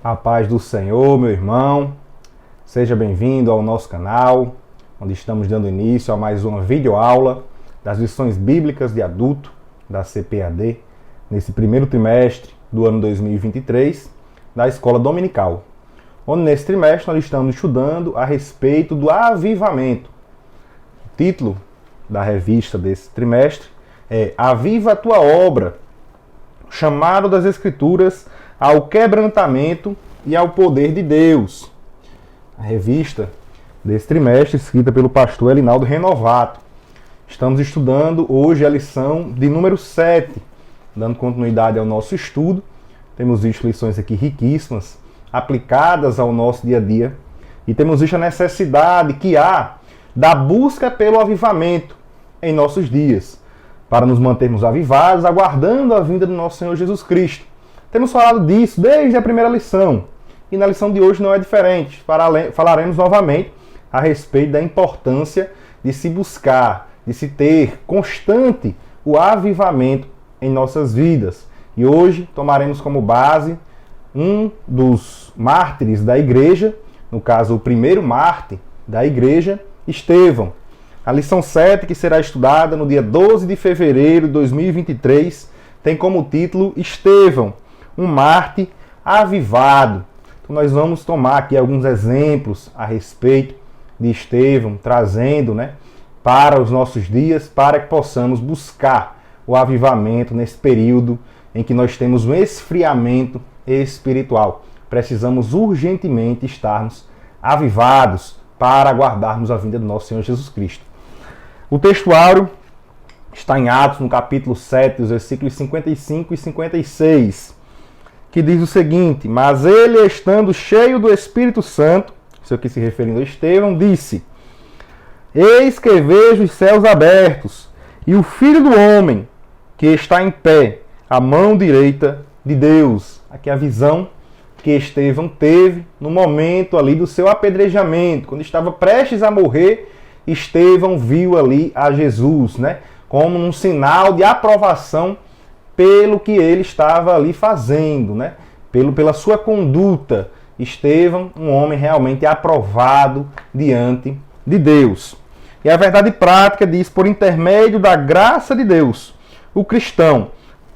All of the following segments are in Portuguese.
A paz do Senhor, meu irmão. Seja bem-vindo ao nosso canal, onde estamos dando início a mais uma videoaula das lições bíblicas de adulto da CPAD, nesse primeiro trimestre do ano 2023, da Escola Dominical, onde nesse trimestre nós estamos estudando a respeito do avivamento. O título da revista desse trimestre é Aviva a Tua Obra, chamado das Escrituras ao quebrantamento e ao poder de Deus. A revista desse trimestre, escrita pelo pastor Elinaldo Renovato. Estamos estudando hoje a lição de número 7, dando continuidade ao nosso estudo. Temos visto lições aqui riquíssimas, aplicadas ao nosso dia a dia, e temos visto a necessidade que há da busca pelo avivamento em nossos dias, para nos mantermos avivados, aguardando a vinda do nosso Senhor Jesus Cristo. Temos falado disso desde a primeira lição, e na lição de hoje não é diferente. Falaremos novamente a respeito da importância de se buscar, de se ter constante o avivamento em nossas vidas. E hoje tomaremos como base um dos mártires da igreja, no caso o primeiro mártir da igreja, Estevão. A lição 7, que será estudada no dia 12 de fevereiro de 2023, tem como título Estevão, um mártir avivado. Então nós vamos tomar aqui alguns exemplos a respeito de Estevão, trazendo para os nossos dias, para que possamos buscar o avivamento nesse período em que nós temos um esfriamento espiritual. Precisamos urgentemente estarmos avivados para aguardarmos a vinda do nosso Senhor Jesus Cristo. O textuário está em Atos, no capítulo 7, os versículos 55 e 56, que diz o seguinte: Mas ele, estando cheio do Espírito Santo, isso aqui se referindo a Estevão, disse: Eis que vejo os céus abertos, e o Filho do Homem, que está em pé, à mão direita de Deus. Aqui a visão que Estevão teve no momento ali do seu apedrejamento, quando estava prestes a morrer. Estevão viu ali a Jesus, como um sinal de aprovação pelo que ele estava ali fazendo, pela sua conduta. Estevão, um homem realmente aprovado diante de Deus. E a verdade prática diz: por intermédio da graça de Deus, o cristão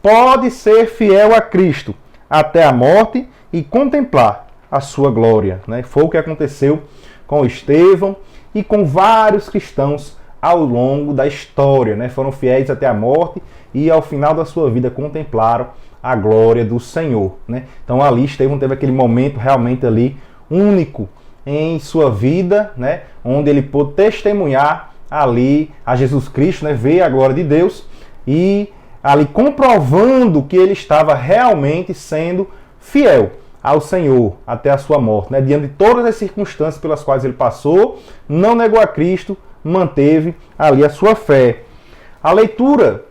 pode ser fiel a Cristo até a morte e contemplar a sua glória. Foi o que aconteceu com Estevão e com vários cristãos ao longo da história. Foram fiéis até a morte e ao final da sua vida contemplaram a glória do Senhor. Então ali Estevão teve aquele momento realmente ali único em sua vida, onde ele pôde testemunhar ali a Jesus Cristo, ver a glória de Deus e ali comprovando que ele estava realmente sendo fiel ao Senhor até a sua morte, diante de todas as circunstâncias pelas quais ele passou, não negou a Cristo, manteve ali a sua fé. A leitura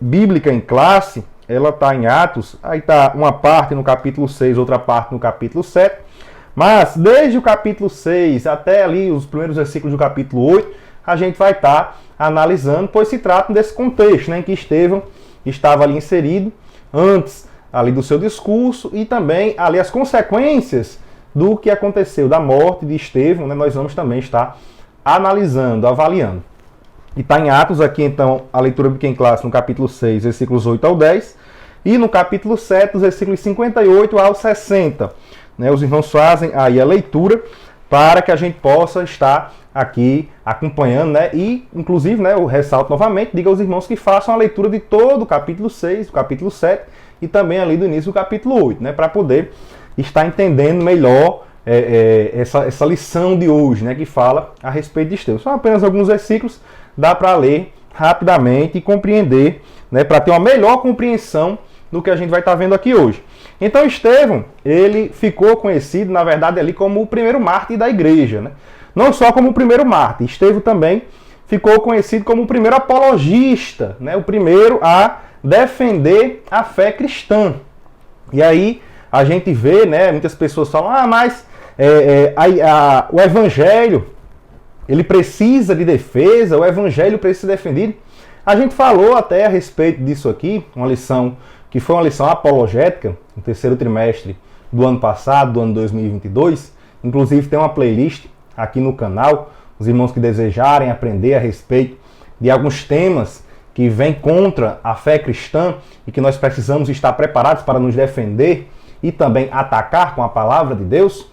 bíblica em classe, ela está em Atos, aí está uma parte no capítulo 6, outra parte no capítulo 7, mas desde o capítulo 6 até ali os primeiros versículos do capítulo 8, a gente vai estar analisando, pois se trata desse contexto, em que Estevão estava ali inserido antes ali do seu discurso e também ali as consequências do que aconteceu, da morte de Estevão, nós vamos também estar analisando, avaliando. E está em Atos aqui então a leitura bíblica em classe no capítulo 6, versículos 8 ao 10, e no capítulo 7, os versículos 58 ao 60. Os irmãos fazem aí a leitura para que a gente possa estar aqui acompanhando, e inclusive, eu ressalto novamente, diga aos irmãos que façam a leitura de todo o capítulo 6, o capítulo 7 e também ali do início do capítulo 8, para poder estar entendendo melhor essa lição de hoje, que fala a respeito de Estevão. São apenas alguns versículos, dá para ler rapidamente e compreender, para ter uma melhor compreensão do que a gente vai estar vendo aqui hoje. Então Estevão, ele ficou conhecido, na verdade, ali como o primeiro mártir da igreja. Não só como o primeiro mártir, Estevão também ficou conhecido como o primeiro apologista, o primeiro a defender a fé cristã. E aí a gente vê, muitas pessoas falam, mas o evangelho, ele precisa de defesa, o evangelho precisa ser defendido. A gente falou até a respeito disso aqui, uma lição que foi uma lição apologética, no terceiro trimestre do ano passado, do ano 2022. Inclusive tem uma playlist aqui no canal, os irmãos que desejarem aprender a respeito de alguns temas que vêm contra a fé cristã e que nós precisamos estar preparados para nos defender e também atacar com a palavra de Deus.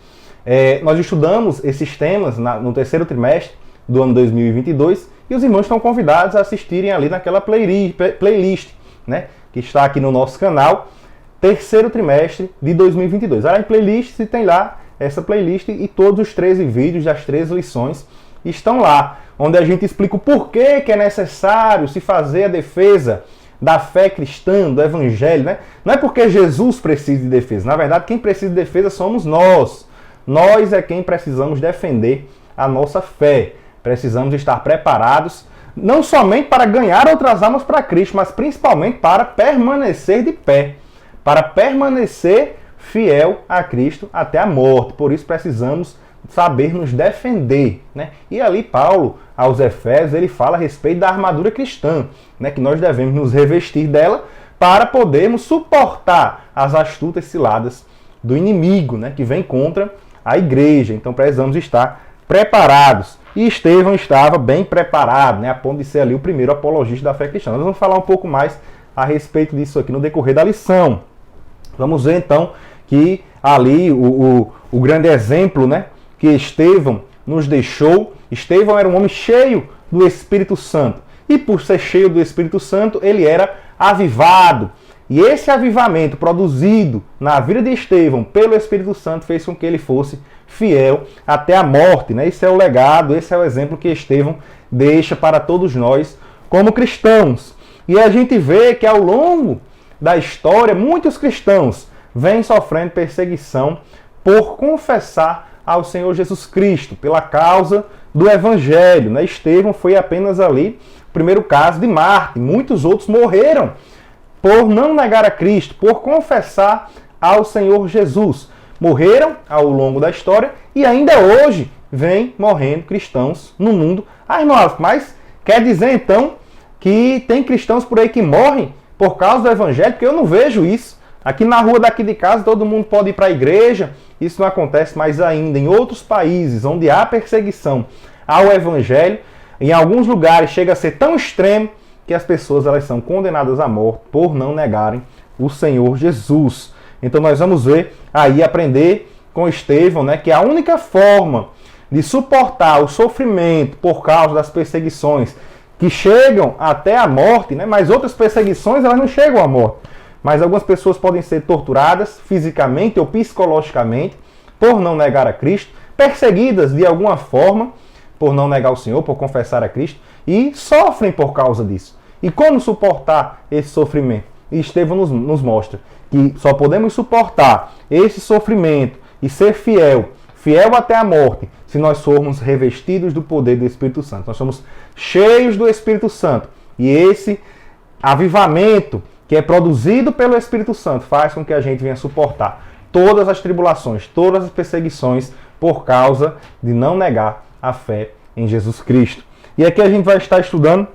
Nós estudamos esses temas no terceiro trimestre do ano 2022 e os irmãos estão convidados a assistirem ali naquela playlist, né, que está aqui no nosso canal, terceiro trimestre de 2022. Aí em playlist se tem lá essa playlist e todos os 13 vídeos das 13 lições estão lá, onde a gente explica o porquê que é necessário se fazer a defesa da fé cristã, do evangelho, né? Não é porque Jesus precisa de defesa, na verdade quem precisa de defesa somos nós. Nós é quem precisamos defender a nossa fé. Precisamos estar preparados, não somente para ganhar outras almas para Cristo, mas principalmente para permanecer de pé, para permanecer fiel a Cristo até a morte. Por isso precisamos saber nos defender, né? E ali Paulo, aos Efésios, ele fala a respeito da armadura cristã, né? Que nós devemos nos revestir dela para podermos suportar as astutas ciladas do inimigo, né? Que vem contra a igreja. Então precisamos estar preparados. E Estevão estava bem preparado, né? A ponto de ser ali o primeiro apologista da fé cristã. Nós vamos falar um pouco mais a respeito disso aqui no decorrer da lição. Vamos ver então que ali o grande exemplo, né, que Estevão nos deixou. Estevão era um homem cheio do Espírito Santo. E por ser cheio do Espírito Santo, ele era avivado. E esse avivamento produzido na vida de Estevão pelo Espírito Santo fez com que ele fosse fiel até a morte, né? Esse é o legado, esse é o exemplo que Estevão deixa para todos nós como cristãos. E a gente vê que ao longo da história, muitos cristãos vêm sofrendo perseguição por confessar ao Senhor Jesus Cristo, pela causa do Evangelho, né? Estevão foi apenas ali o primeiro caso de mártir. Muitos outros morreram por não negar a Cristo, por confessar ao Senhor Jesus. Morreram ao longo da história e ainda hoje vem morrendo cristãos no mundo. Irmão, mas quer dizer então que tem cristãos por aí que morrem por causa do Evangelho? Porque eu não vejo isso. Aqui na rua daqui de casa todo mundo pode ir para a igreja. Isso não acontece mais ainda. Em outros países onde há perseguição ao Evangelho, em alguns lugares chega a ser tão extremo que as pessoas elas são condenadas à morte por não negarem o Senhor Jesus. Então nós vamos ver aí, aprender com Estevão, né, que a única forma de suportar o sofrimento por causa das perseguições que chegam até a morte, né, mas outras perseguições elas não chegam à morte. Mas algumas pessoas podem ser torturadas fisicamente ou psicologicamente por não negar a Cristo, perseguidas de alguma forma por não negar o Senhor, por confessar a Cristo, e sofrem por causa disso. E como suportar esse sofrimento? E Estevão nos mostra que só podemos suportar esse sofrimento e ser fiel até a morte, se nós formos revestidos do poder do Espírito Santo. Nós somos cheios do Espírito Santo. E esse avivamento que é produzido pelo Espírito Santo faz com que a gente venha suportar todas as tribulações, todas as perseguições por causa de não negar a fé em Jesus Cristo. E aqui a gente vai estar estudando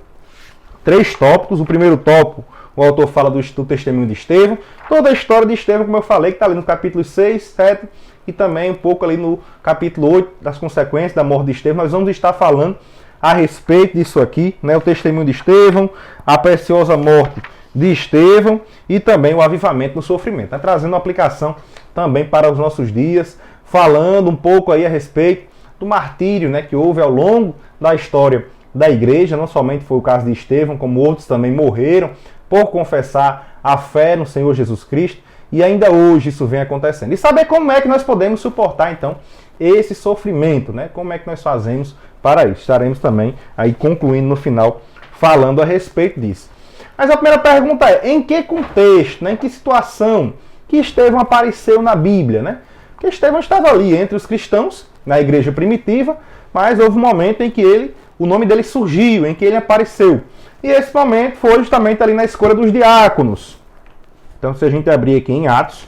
3 tópicos. O primeiro tópico, o autor fala do testemunho de Estevão, toda a história de Estevão, como eu falei, que está ali no capítulo 6, 7 e também um pouco ali no capítulo 8, das consequências da morte de Estevão. Nós vamos estar falando a respeito disso aqui, né? O testemunho de Estevão, a preciosa morte de Estevão e também o avivamento no sofrimento. Tá trazendo uma aplicação também para os nossos dias, falando um pouco aí a respeito do martírio, né, que houve ao longo da história da igreja. Não somente foi o caso de Estevão, como outros também morreram por confessar a fé no Senhor Jesus Cristo. E ainda hoje isso vem acontecendo. E saber como é que nós podemos suportar, então, esse sofrimento, né? Como é que nós fazemos para isso. Estaremos também aí concluindo no final, falando a respeito disso. Mas a primeira pergunta é, em que contexto, né? Em que situação que Estevão apareceu na Bíblia, né? Porque Estevão estava ali entre os cristãos, na igreja primitiva, mas houve um momento em que o nome dele surgiu, em que ele apareceu. E esse momento foi justamente ali na escolha dos diáconos. Então, se a gente abrir aqui em Atos,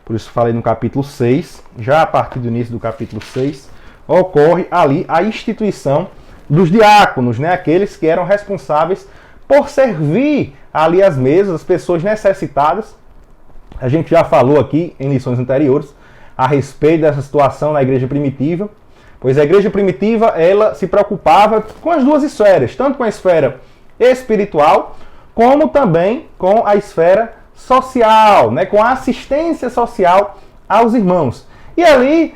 por isso falei no capítulo 6, já a partir do início do capítulo 6, ocorre ali a instituição dos diáconos, né? Aqueles que eram responsáveis por servir ali as mesas, as pessoas necessitadas A gente já falou aqui em lições anteriores a respeito dessa situação na igreja primitiva, pois a igreja primitiva ela se preocupava com as duas esferas, tanto com a esfera espiritual, como também com a esfera social, né, com a assistência social aos irmãos. E ali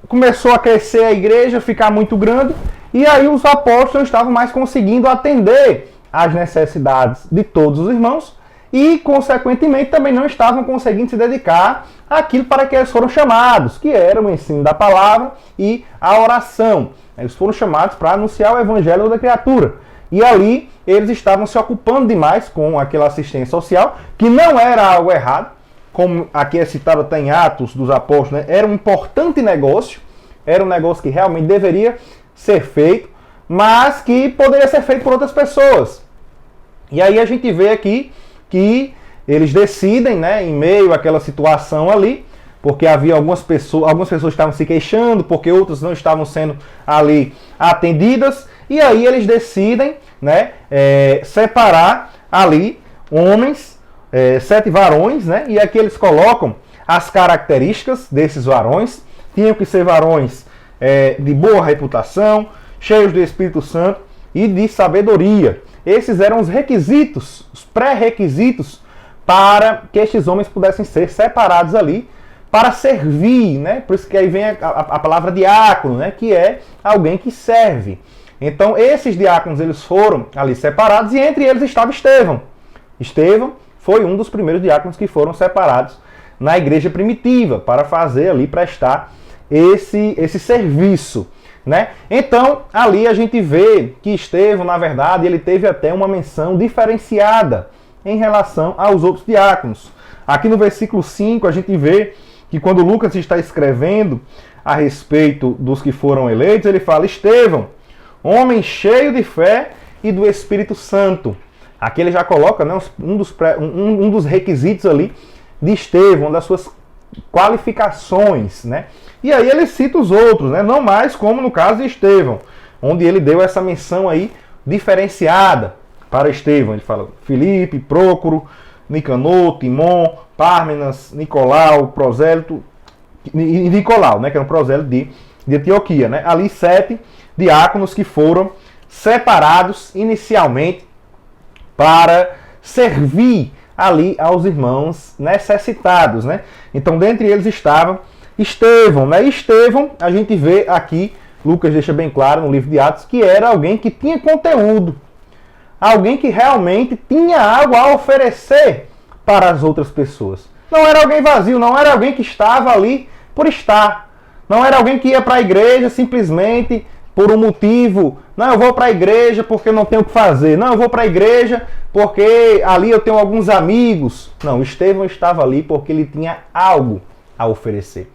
começou a crescer a igreja, ficar muito grande, e aí os apóstolos não estavam mais conseguindo atender às necessidades de todos os irmãos e, consequentemente, também não estavam conseguindo se dedicar àquilo para que eles foram chamados, que era o ensino da palavra e a oração. Eles foram chamados para anunciar o evangelho da criatura. E ali eles estavam se ocupando demais com aquela assistência social, que não era algo errado, como aqui é citado até em Atos dos Apóstolos, né? Era um importante negócio, era um negócio que realmente deveria ser feito, mas que poderia ser feito por outras pessoas. E aí a gente vê aqui que eles decidem, né, em meio àquela situação ali, porque havia algumas pessoas estavam se queixando, porque outras não estavam sendo ali atendidas, e aí eles decidem, né, separar ali homens, 7 varões, né, e aqui eles colocam as características desses varões. Tinham que ser varões de boa reputação, cheios do Espírito Santo e de sabedoria. Esses eram os requisitos, os pré-requisitos para que estes homens pudessem ser separados ali para servir, né? Por isso que aí vem a palavra diácono, né? Que é alguém que serve. Então esses diáconos eles foram ali separados e entre eles estava Estevão. Estevão foi um dos primeiros diáconos que foram separados na igreja primitiva para fazer ali, prestar esse serviço, né? Então ali a gente vê que Estevão, na verdade, ele teve até uma menção diferenciada em relação aos outros diáconos. Aqui no versículo 5 a gente vê que quando Lucas está escrevendo a respeito dos que foram eleitos, ele fala: Estevão, homem cheio de fé e do Espírito Santo. Aqui ele já coloca, né, um dos requisitos ali de Estevão, uma das suas qualificações, né? E aí ele cita os outros, né? Não mais como no caso de Estevão, onde ele deu essa menção aí diferenciada para Estevão. Ele fala Filipe, Prócoro, Nicanor, Timon, Pármenas, Nicolau, Prosélito e Nicolau, né, que era um prosélito de Antioquia, né? Ali 7 diáconos que foram separados inicialmente para servir ali aos irmãos necessitados, né? Então, dentre eles estava Estevão, né? Estevão, a gente vê aqui, Lucas deixa bem claro no livro de Atos, que era alguém que tinha conteúdo, alguém que realmente tinha algo a oferecer para as outras pessoas. Não era alguém vazio, não era alguém que estava ali por estar. Não era alguém que ia para a igreja simplesmente por um motivo. Não, eu vou para a igreja porque eu não tenho o que fazer. Não, eu vou para a igreja porque ali eu tenho alguns amigos. Não, Estevão estava ali porque ele tinha algo a oferecer.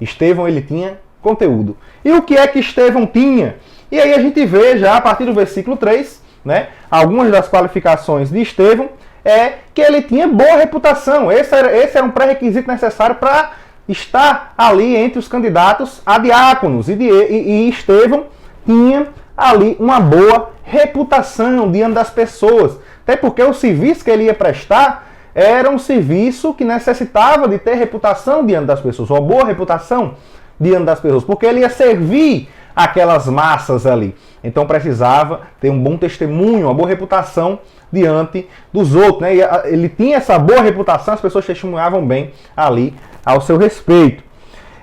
Estevão, ele tinha conteúdo. E o que é que Estevão tinha? E aí a gente vê já a partir do versículo 3, né, algumas das qualificações de Estevão é que ele tinha boa reputação. Esse era um pré-requisito necessário para estar ali entre os candidatos a diáconos. E Estevão tinha ali uma boa reputação diante das pessoas. Até porque o serviço que ele ia prestar era um serviço que necessitava de ter reputação diante das pessoas, uma boa reputação diante das pessoas, porque ele ia servir aquelas massas ali. Então precisava ter um bom testemunho, uma boa reputação diante dos outros, né? E ele tinha essa boa reputação, as pessoas testemunhavam bem ali ao seu respeito.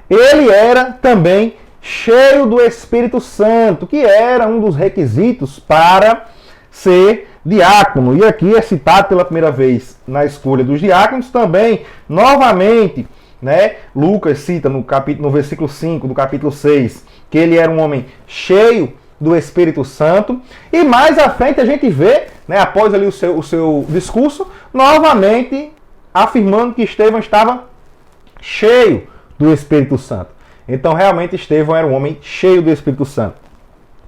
Ele era também cheio do Espírito Santo, que era um dos requisitos para ser diácono. E aqui é citado pela primeira vez na escolha dos diáconos também, novamente, né? Lucas cita no versículo 5 do capítulo 6 que ele era um homem cheio do Espírito Santo. E mais à frente a gente vê, né, após ali o seu discurso, novamente afirmando que Estevão estava cheio do Espírito Santo. Então realmente Estevão era um homem cheio do Espírito Santo.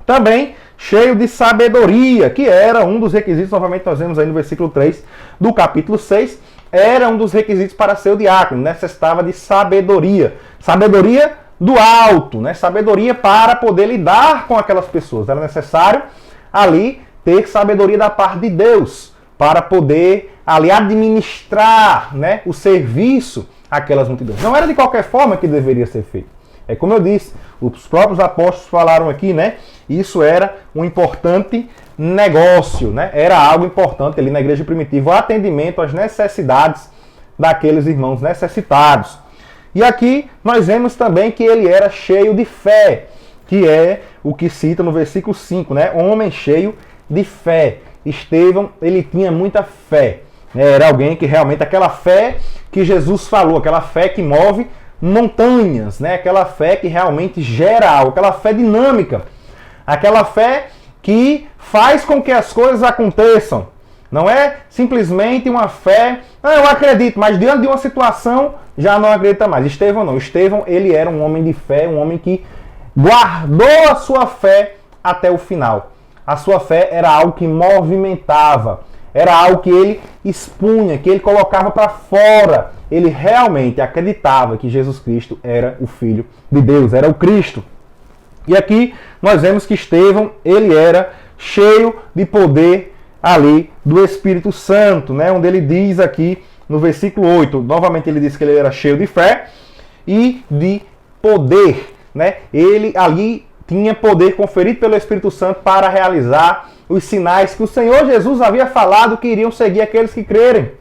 Também cheio de sabedoria, que era um dos requisitos, novamente nós vemos aí no versículo 3 do capítulo 6, era um dos requisitos para ser o diácono, necessitava de sabedoria. Sabedoria do alto, né? Sabedoria para poder lidar com aquelas pessoas. Era necessário ali ter sabedoria da parte de Deus para poder ali administrar, né, o serviço àquelas multidões. Não era de qualquer forma que deveria ser feito. É como eu disse, os próprios apóstolos falaram aqui, né? Isso era um importante negócio, né? Era algo importante ali na igreja primitiva, o atendimento às necessidades daqueles irmãos necessitados. E aqui nós vemos também que ele era cheio de fé, que é o que cita no versículo 5, né? Homem cheio de fé. Estevão, ele tinha muita fé. Era alguém que realmente, aquela fé que Jesus falou, aquela fé que move montanhas, né? Aquela fé que realmente gera algo, aquela fé dinâmica, aquela fé que faz com que as coisas aconteçam. Não é simplesmente uma fé, eu acredito, mas diante de uma situação já não acredita mais. Estevão não. Estevão, ele era um homem de fé, um homem que guardou a sua fé até o final. A sua fé era algo que movimentava, era algo que ele expunha, que ele colocava para fora. Ele realmente acreditava que Jesus Cristo era o Filho de Deus, era o Cristo. E aqui nós vemos que Estevão, ele era cheio de poder ali do Espírito Santo, né? Onde ele diz aqui no versículo 8, novamente ele diz que ele era cheio de fé e de poder, né? Ele ali tinha poder conferido pelo Espírito Santo para realizar os sinais que o Senhor Jesus havia falado que iriam seguir aqueles que crerem.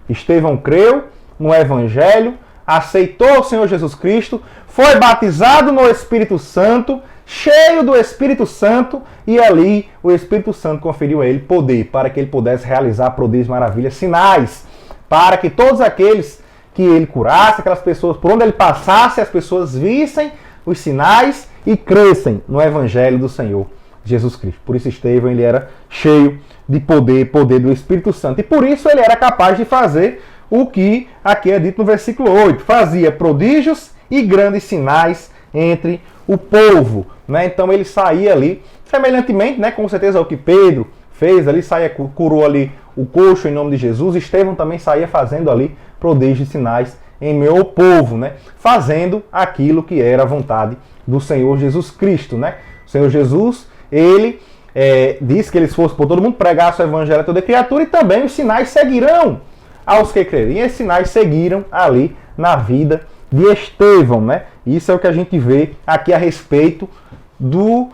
Estevão creu no Evangelho, aceitou o Senhor Jesus Cristo, foi batizado no Espírito Santo, cheio do Espírito Santo, e ali o Espírito Santo conferiu a ele poder para que ele pudesse realizar prodígios, maravilhas, sinais, para que todos aqueles que ele curasse, aquelas pessoas, por onde ele passasse, as pessoas vissem os sinais e crescem no Evangelho do Senhor Jesus Cristo. Por isso Estevão, ele era cheio de poder do Espírito Santo. E por isso ele era capaz de fazer o que aqui é dito no versículo 8. Fazia prodígios e grandes sinais entre o povo. Né? Então ele saía ali, semelhantemente, né, com certeza ao que Pedro fez ali, saía, curou ali o coxo em nome de Jesus. Estevão também saía fazendo ali prodígios e sinais em meio ao povo, né? Fazendo aquilo que era a vontade do Senhor Jesus Cristo. Né? O Senhor Jesus, ele disse que eles fossem por todo mundo, pregassem o evangelho a toda criatura, e também os sinais seguirão aos que crerem. E esses sinais seguiram ali na vida de Estevão. Né? Isso é o que a gente vê aqui a respeito do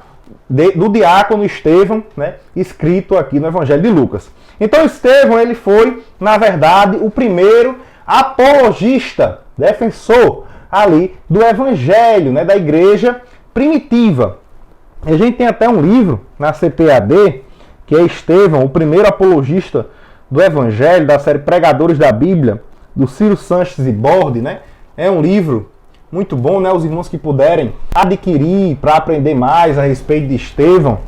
diácono Estevão, né? Escrito aqui no Evangelho de Lucas. Então Estevão, ele foi, na verdade, o primeiro apologista, defensor ali do Evangelho, né? Da igreja primitiva. A gente tem até um livro na CPAD, que é Estevão, o primeiro apologista do Evangelho, da série Pregadores da Bíblia, do Ciro Sanches e Borde, né? É um livro muito bom, né? Os irmãos que puderem adquirir para aprender mais a respeito de Estevão,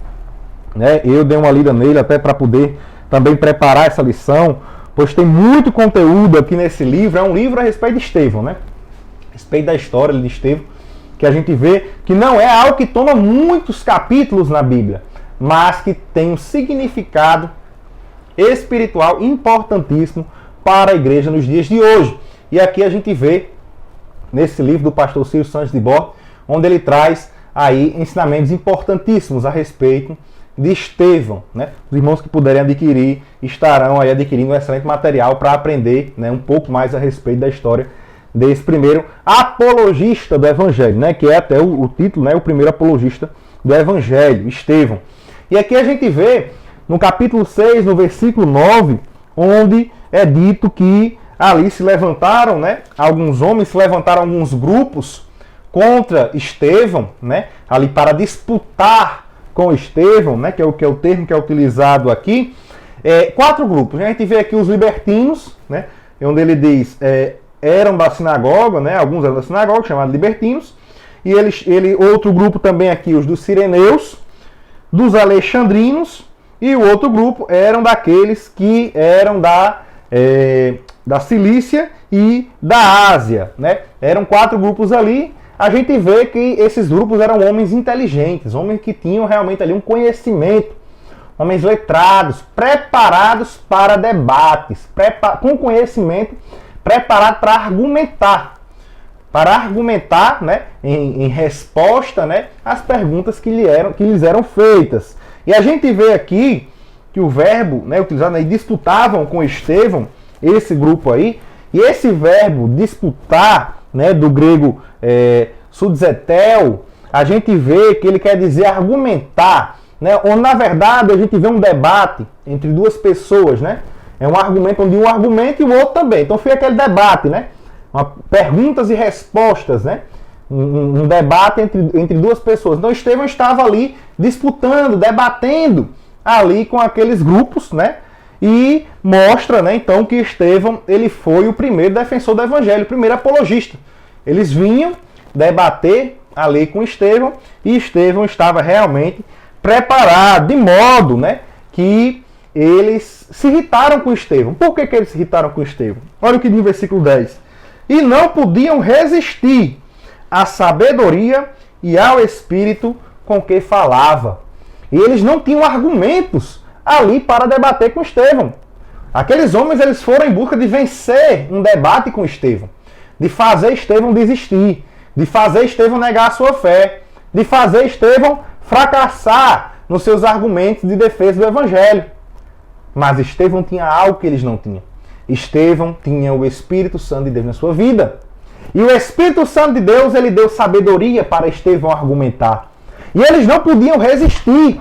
né? Eu dei uma lida nele até para poder também preparar essa lição, pois tem muito conteúdo aqui nesse livro. É um livro a respeito de Estevão, né? A respeito da história de Estevão, que a gente vê que não é algo que toma muitos capítulos na Bíblia, mas que tem um significado espiritual importantíssimo para a igreja nos dias de hoje. E aqui a gente vê nesse livro do pastor Ciro Sanches de Borde, onde ele traz aí ensinamentos importantíssimos a respeito de Estevão. Né? Os irmãos que puderem adquirir estarão aí adquirindo um excelente material para aprender, né, um pouco mais a respeito da história desse primeiro apologista do Evangelho, né, que é até o título, né, o primeiro apologista do Evangelho, Estevão. E aqui a gente vê no capítulo 6, no versículo 9, onde é dito que ali se levantaram, né, alguns homens, se levantaram alguns grupos contra Estevão, né, ali para disputar com Estevão, né, que é o termo que é utilizado aqui. 4 grupos. A gente vê aqui os libertinos, né, onde ele diz, eram da sinagoga, né, alguns eram da sinagoga, chamados libertinos, e outro grupo também aqui, os dos sireneus, dos alexandrinos, e o outro grupo eram daqueles que eram da Cilícia e da Ásia, né? Eram 4 grupos ali. A gente vê que esses grupos eram homens inteligentes, homens que tinham realmente ali um conhecimento, homens letrados, preparados para debates, com conhecimento, preparado para argumentar, né, em resposta, né, às perguntas que lhes eram feitas. E a gente vê aqui que que o verbo, né, utilizado aí, disputavam com Estevão, esse grupo aí, e esse verbo disputar, né, do grego sudzetel, a gente vê que ele quer dizer argumentar, né, ou na verdade a gente vê um debate entre duas pessoas, né? É um argumento onde um argumenta e o outro também. Então foi aquele debate, né? Perguntas e respostas, né? Um debate entre duas pessoas. Então Estevão estava ali disputando, debatendo ali com aqueles grupos, né? E mostra, né, então, que Estevão ele foi o primeiro defensor do evangelho, o primeiro apologista. Eles vinham debater ali com Estevão e Estevão estava realmente preparado, de modo, né, que eles se irritaram com Estevão. Por que eles se irritaram com Estevão? Olha o que diz no versículo 10. E não podiam resistir à sabedoria e ao espírito com que falava. E eles não tinham argumentos ali para debater com Estevão. Aqueles homens eles foram em busca de vencer um debate com Estevão, de fazer Estevão desistir, de fazer Estevão negar a sua fé, de fazer Estevão fracassar nos seus argumentos de defesa do evangelho. Mas Estevão tinha algo que eles não tinham. Estevão tinha o Espírito Santo de Deus na sua vida. E o Espírito Santo de Deus, ele deu sabedoria para Estevão argumentar. E eles não podiam resistir.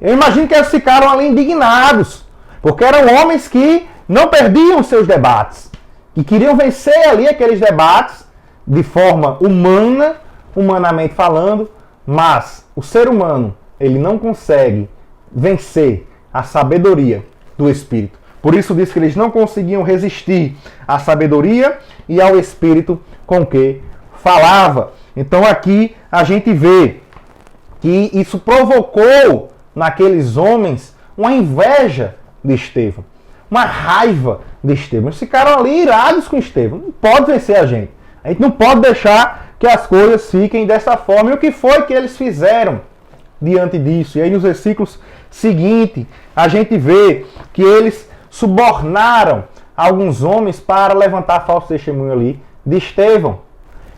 Eu imagino que eles ficaram ali indignados, porque eram homens que não perdiam seus debates, que queriam vencer ali aqueles debates de forma humana, humanamente falando, mas o ser humano, ele não consegue vencer a sabedoria do Espírito. Por isso diz que eles não conseguiam resistir à sabedoria e ao Espírito com que falava. Então aqui a gente vê que isso provocou naqueles homens uma inveja de Estevão, uma raiva de Estevão. Eles ficaram ali irados com Estevão. Não pode vencer a gente. A gente não pode deixar que as coisas fiquem dessa forma. E o que foi que eles fizeram diante disso? E aí nos versículos seguintes, a gente vê que eles subornaram alguns homens para levantar falso testemunho ali de Estevão.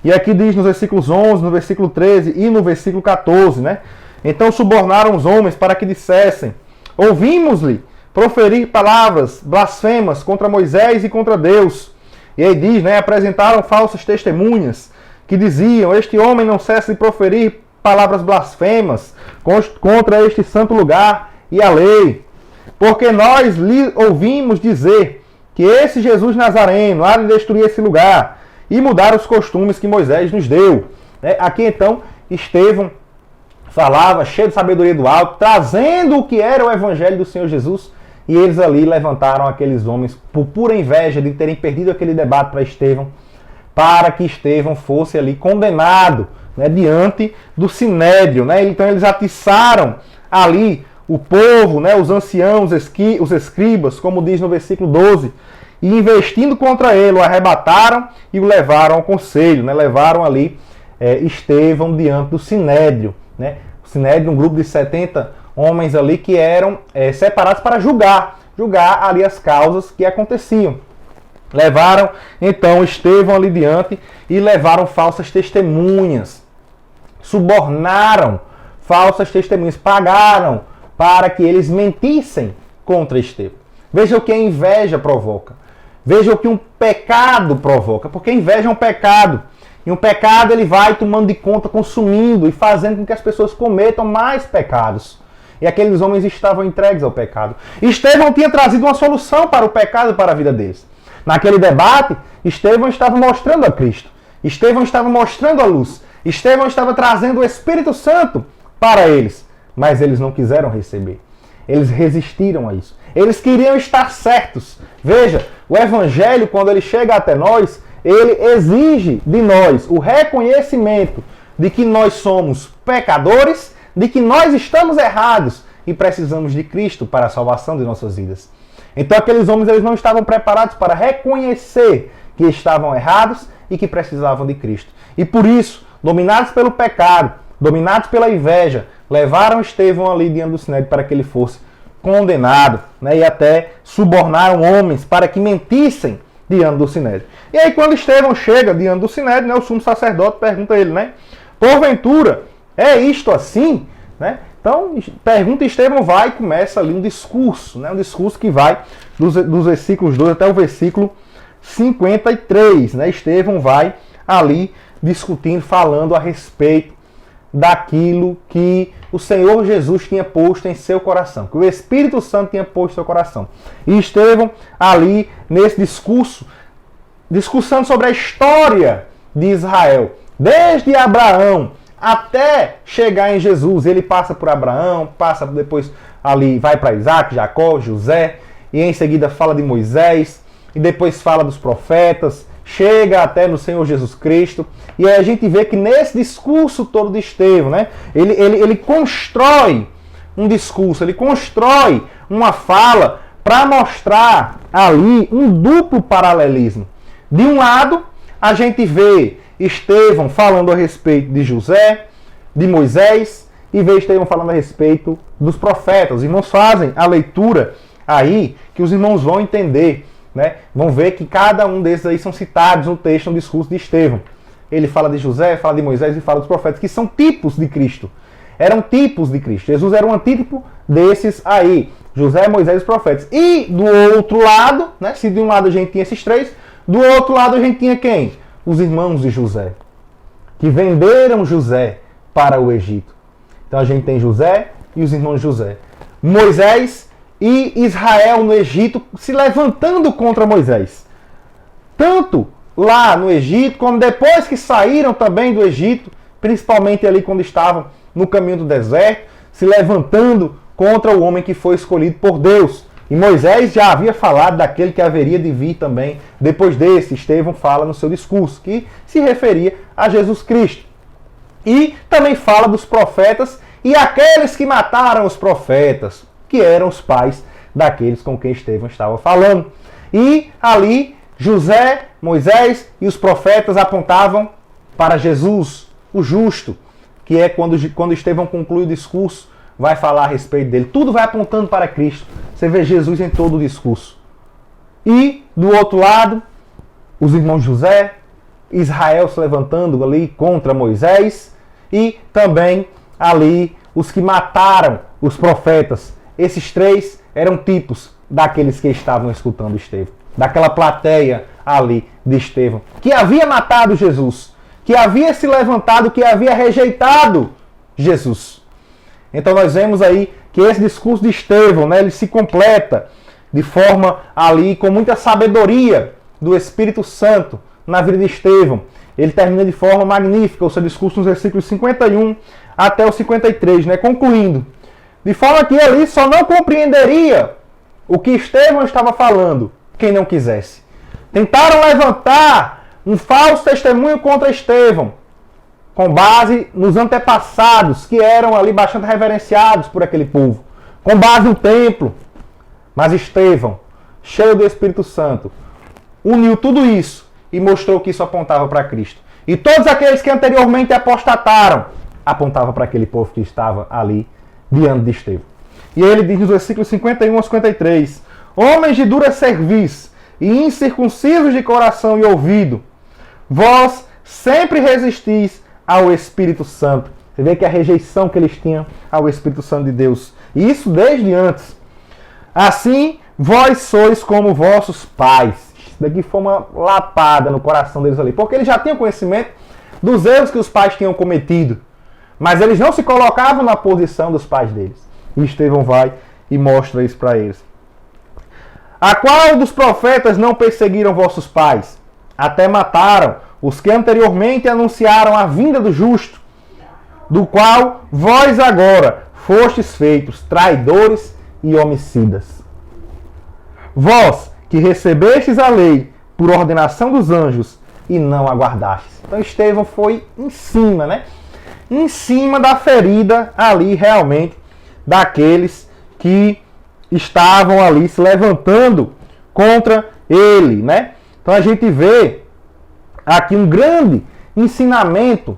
E aqui diz nos versículos 11, no versículo 13 e no versículo 14, né? Então subornaram os homens para que dissessem: ouvimos-lhe proferir palavras blasfemas contra Moisés e contra Deus. E aí diz, né? Apresentaram falsas testemunhas que diziam: este homem não cessa de proferir palavras blasfemas contra este santo lugar e a lei. Porque nós lhe ouvimos dizer que esse Jesus Nazareno há de destruir esse lugar e mudar os costumes que Moisés nos deu. Aqui então Estevão falava, cheio de sabedoria do alto, trazendo o que era o evangelho do Senhor Jesus, e eles ali levantaram aqueles homens por pura inveja de terem perdido aquele debate para Estevão, para que Estevão fosse ali condenado, né, diante do sinédrio, né? Então eles atiçaram ali o povo, né, os anciãos, os escribas, como diz no versículo 12, e investindo contra ele, o arrebataram e o levaram ao conselho, né? Levaram ali Estevão diante do sinédrio, né? O sinédrio, um grupo de 70 homens ali que eram separados para julgar ali as causas que aconteciam. Levaram então Estevão ali diante e levaram falsas testemunhas, subornaram falsas testemunhas, pagaram para que eles mentissem contra Estevão. Veja o que a inveja provoca. Veja o que um pecado provoca, porque a inveja é um pecado. E um pecado ele vai tomando de conta, consumindo e fazendo com que as pessoas cometam mais pecados. E aqueles homens estavam entregues ao pecado. Estevão tinha trazido uma solução para o pecado, para a vida deles. Naquele debate, Estevão estava mostrando a Cristo. Estevão estava mostrando a luz. Estevão estava trazendo o Espírito Santo para eles. Mas eles não quiseram receber. Eles resistiram a isso. Eles queriam estar certos. Veja, o Evangelho, quando ele chega até nós, ele exige de nós o reconhecimento de que nós somos pecadores, de que nós estamos errados e precisamos de Cristo para a salvação de nossas vidas. Então aqueles homens eles não estavam preparados para reconhecer que estavam errados e que precisavam de Cristo. E por isso, dominados pelo pecado, dominados pela inveja, levaram Estevão ali diante do sinédrio para que ele fosse condenado, né? E até subornaram homens para que mentissem diante do sinédrio. E aí quando Estevão chega diante do sinédrio, né, o sumo sacerdote pergunta a ele, né? Porventura, é isto assim? Né? Então, pergunta Estevão vai e começa ali um discurso, né? Um discurso que vai dos versículos 2 até o versículo 53, né? Estevão vai ali discutindo, falando a respeito daquilo que o Senhor Jesus tinha posto em seu coração, que o Espírito Santo tinha posto em seu coração. E Estevão ali nesse discurso, discussando sobre a história de Israel, desde Abraão até chegar em Jesus. Ele passa por Abraão, passa depois ali, vai para Isaac, Jacó, José, e em seguida fala de Moisés, e depois fala dos profetas, chega até no Senhor Jesus Cristo. E aí a gente vê que nesse discurso todo de Estevão, né, ele constrói um discurso, ele constrói uma fala para mostrar ali um duplo paralelismo. De um lado, a gente vê Estevão falando a respeito de José, de Moisés, e vê Estevão falando a respeito dos profetas. Os irmãos fazem a leitura aí que os irmãos vão entender, né? Vão ver que cada um desses aí são citados no texto, no discurso de Estevão. Ele fala de José, fala de Moisés e fala dos profetas, que são tipos de Cristo. Eram tipos de Cristo. Jesus era um antítipo desses aí. José, Moisés e os profetas. E do outro lado, né? Se de um lado a gente tinha esses três, do outro lado a gente tinha quem? Os irmãos de José, que venderam José para o Egito. Então a gente tem José e os irmãos de José. Moisés e Israel no Egito se levantando contra Moisés. Tanto lá no Egito, como depois que saíram também do Egito, principalmente ali quando estavam no caminho do deserto, se levantando contra o homem que foi escolhido por Deus. E Moisés já havia falado daquele que haveria de vir também depois desse. Estevão fala no seu discurso, que se referia a Jesus Cristo. E também fala dos profetas e aqueles que mataram os profetas, que eram os pais daqueles com quem Estevão estava falando. E ali José, Moisés e os profetas apontavam para Jesus, o justo, que é quando Estevão conclui o discurso, vai falar a respeito dele. Tudo vai apontando para Cristo. Você vê Jesus em todo o discurso. E, do outro lado, os irmãos José, Israel se levantando ali contra Moisés, e também ali os que mataram os profetas. Esses três eram tipos daqueles que estavam escutando Estevão, daquela plateia ali de Estevão, que havia matado Jesus, que havia se levantado, que havia rejeitado Jesus. Então nós vemos aí que esse discurso de Estevão, né, ele se completa de forma ali com muita sabedoria do Espírito Santo na vida de Estevão. Ele termina de forma magnífica o seu discurso nos versículos 51 até o 53, né, concluindo. De forma que ali só não compreenderia o que Estevão estava falando quem não quisesse. Tentaram levantar um falso testemunho contra Estevão, com base nos antepassados, que eram ali bastante reverenciados por aquele povo, com base no templo. Mas Estevão, cheio do Espírito Santo, uniu tudo isso e mostrou que isso apontava para Cristo. E todos aqueles que anteriormente apostataram, apontavam para aquele povo que estava ali diante de Estevão. E ele diz nos versículos 51 a 53, homens de dura cerviz e incircuncisos de coração e ouvido, vós sempre resistis ao Espírito Santo. Você vê que a rejeição que eles tinham ao Espírito Santo de Deus. E isso desde antes. Assim, vós sois como vossos pais. Isso daqui foi uma lapada no coração deles ali. Porque eles já tinham conhecimento dos erros que os pais tinham cometido. Mas eles não se colocavam na posição dos pais deles. E Estevão vai e mostra isso para eles. A qual dos profetas não perseguiram vossos pais? Até mataram os que anteriormente anunciaram a vinda do justo, do qual vós agora fostes feitos traidores e homicidas. Vós que recebestes a lei por ordenação dos anjos e não aguardastes. Então Estevão foi em cima, né? Em cima da ferida ali realmente daqueles que estavam ali se levantando contra ele, né? Então a gente vê aqui um grande ensinamento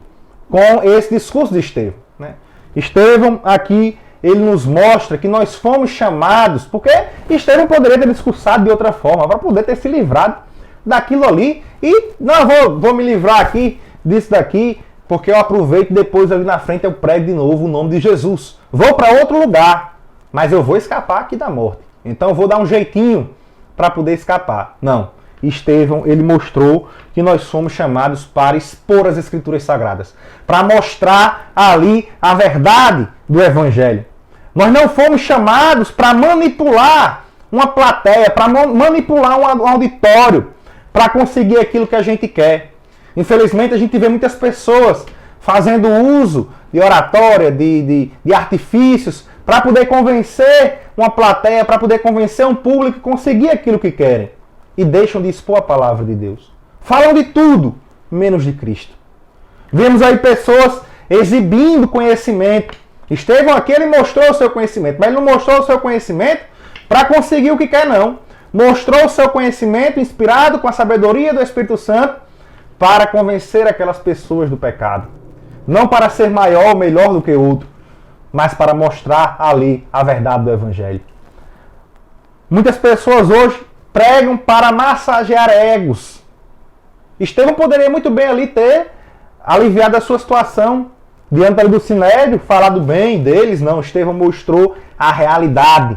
com esse discurso de Estevão, né? Estevão aqui, ele nos mostra que nós fomos chamados, porque Estevão poderia ter discursado de outra forma, para poder ter se livrado daquilo ali, e não, vou me livrar aqui disso daqui, porque eu aproveito e depois ali na frente eu prego de novo o nome de Jesus. Vou para outro lugar, mas eu vou escapar aqui da morte. Então eu vou dar um jeitinho para poder escapar. Não. Estevão, ele mostrou que nós somos chamados para expor as Escrituras Sagradas, para mostrar ali a verdade do Evangelho. Nós não fomos chamados para manipular uma plateia, para manipular um auditório, para conseguir aquilo que a gente quer. Infelizmente, a gente vê muitas pessoas fazendo uso de oratória, de artifícios, para poder convencer uma plateia, para poder convencer um público e conseguir aquilo que querem. E deixam de expor a palavra de Deus. Falam de tudo, menos de Cristo. Vemos aí pessoas exibindo conhecimento. Estevão aqui, ele mostrou o seu conhecimento, mas ele não mostrou o seu conhecimento para conseguir o que quer, não. Mostrou o seu conhecimento inspirado com a sabedoria do Espírito Santo para convencer aquelas pessoas do pecado. Não para ser maior ou melhor do que outro, mas para mostrar ali a verdade do Evangelho. Muitas pessoas hoje pregam para massagear egos. Estevão poderia muito bem ali ter aliviado a sua situação diante do Sinédrio, falado bem deles. Não, Estevão mostrou a realidade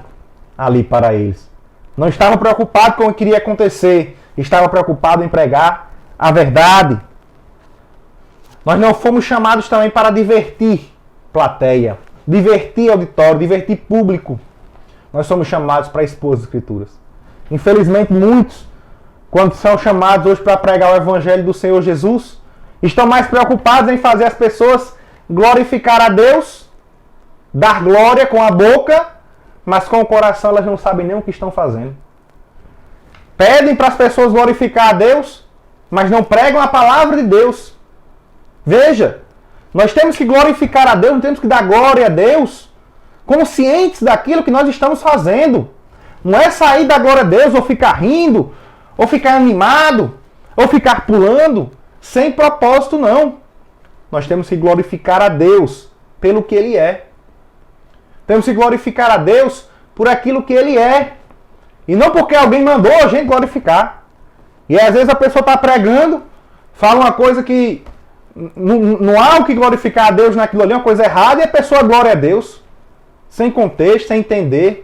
ali para eles. Não estava preocupado com o que iria acontecer, estava preocupado em pregar a verdade. Nós não fomos chamados também para divertir plateia, divertir auditório, divertir público. Nós somos chamados para expor as Escrituras. Infelizmente, muitos, quando são chamados hoje para pregar o Evangelho do Senhor Jesus, estão mais preocupados em fazer as pessoas glorificar a Deus, dar glória com a boca, mas com o coração elas não sabem nem o que estão fazendo. Pedem para as pessoas glorificar a Deus, mas não pregam a palavra de Deus. Veja, nós temos que glorificar a Deus, nós temos que dar glória a Deus, conscientes daquilo que nós estamos fazendo. Não é sair da glória a Deus, ou ficar rindo, ou ficar animado, ou ficar pulando, sem propósito, não. Nós temos que glorificar a Deus pelo que Ele é. Temos que glorificar a Deus por aquilo que Ele é. E não porque alguém mandou a gente glorificar. E às vezes a pessoa está pregando, fala uma coisa que não há o que glorificar a Deus naquilo ali, uma coisa errada, e a pessoa glória a Deus, sem contexto, sem entender.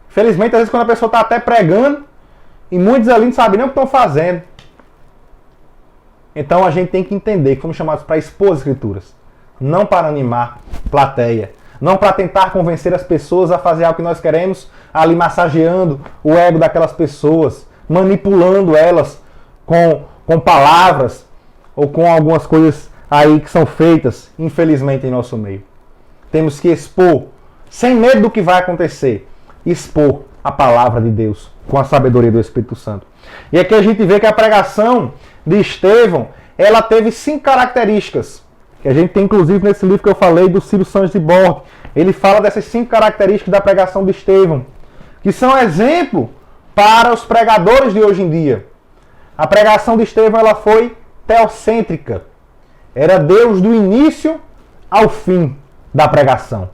Felizmente, às vezes, quando a pessoa está até pregando, e muitos ali não sabem nem o que estão fazendo. Então, a gente tem que entender que fomos chamados para expor as Escrituras. Não para animar plateia. Não para tentar convencer as pessoas a fazer algo que nós queremos, ali massageando o ego daquelas pessoas, manipulando elas com palavras, ou com algumas coisas aí que são feitas, infelizmente, em nosso meio. Temos que expor, sem medo do que vai acontecer, expor a palavra de Deus com a sabedoria do Espírito Santo. E aqui a gente vê que a pregação de Estevão, ela teve 5 características, que a gente tem inclusive nesse livro que eu falei do Ciro Santos de Borg. Ele fala dessas 5 características da pregação de Estevão, que são exemplo para os pregadores de hoje em dia. A pregação de Estevão, ela foi teocêntrica. Era Deus do início ao fim da pregação.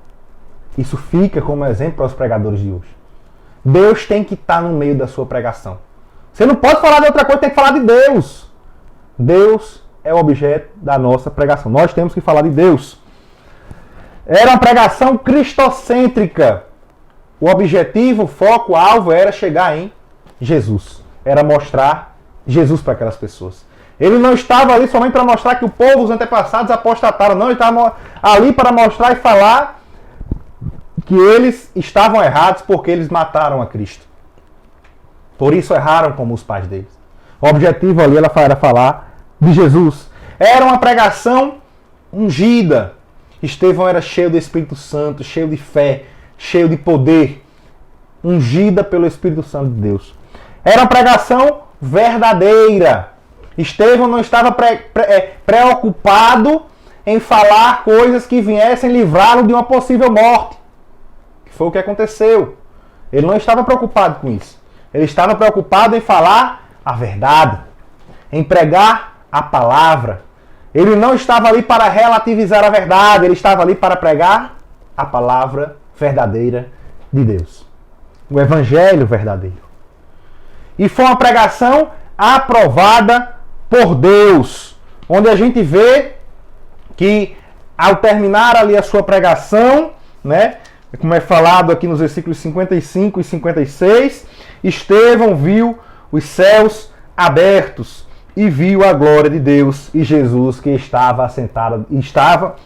Isso fica como exemplo para os pregadores de hoje. Deus tem que estar no meio da sua pregação. Você não pode falar de outra coisa, tem que falar de Deus. Deus é o objeto da nossa pregação. Nós temos que falar de Deus. Era uma pregação cristocêntrica. O objetivo, o foco, o alvo era chegar em Jesus. Era mostrar Jesus para aquelas pessoas. Ele não estava ali somente para mostrar que o povo, os antepassados, apostataram. Não, ele estava ali para mostrar e falar que eles estavam errados porque eles mataram a Cristo. Por isso erraram como os pais deles. O objetivo ali era falar de Jesus. Era uma pregação ungida. Estevão era cheio do Espírito Santo, cheio de fé, cheio de poder. Ungida pelo Espírito Santo de Deus. Era uma pregação verdadeira. Estevão não estava preocupado em falar coisas que viessem livrá-lo de uma possível morte. Que foi o que aconteceu. Ele não estava preocupado com isso. Ele estava preocupado em falar a verdade, em pregar a palavra. Ele não estava ali para relativizar a verdade, ele estava ali para pregar a palavra verdadeira de Deus. O Evangelho verdadeiro. E foi uma pregação aprovada por Deus, onde a gente vê que ao terminar ali a sua pregação, né, como é falado aqui nos versículos 55 e 56, Estevão viu os céus abertos e viu a glória de Deus e Jesus que estava assentado,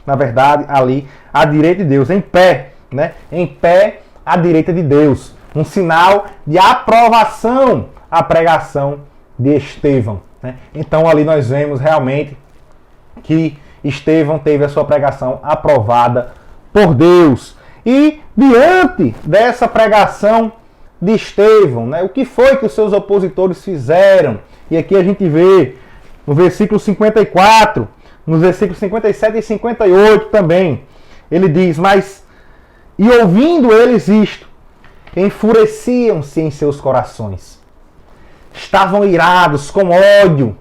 na verdade, ali à direita de Deus, em pé, né? Em pé à direita de Deus. Um sinal de aprovação à pregação de Estevão, né? Então ali nós vemos realmente que Estevão teve a sua pregação aprovada por Deus. E diante dessa pregação de Estevão, né, o que foi que os seus opositores fizeram? E aqui a gente vê no versículo 54, nos versículos 57 e 58 também. Ele diz, e ouvindo eles isto, enfureciam-se em seus corações. Estavam irados, com ódio.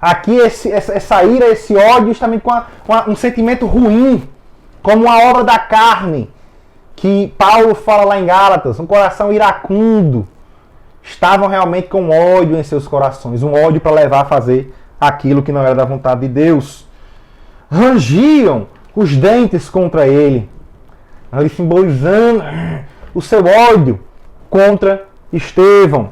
Aqui essa ira, esse ódio, justamente com um sentimento ruim, como uma obra da carne, que Paulo fala lá em Gálatas, um coração iracundo. Estavam realmente com ódio em seus corações, um ódio para levar a fazer aquilo que não era da vontade de Deus. Rangiam os dentes contra ele, ali simbolizando o seu ódio contra Estevão.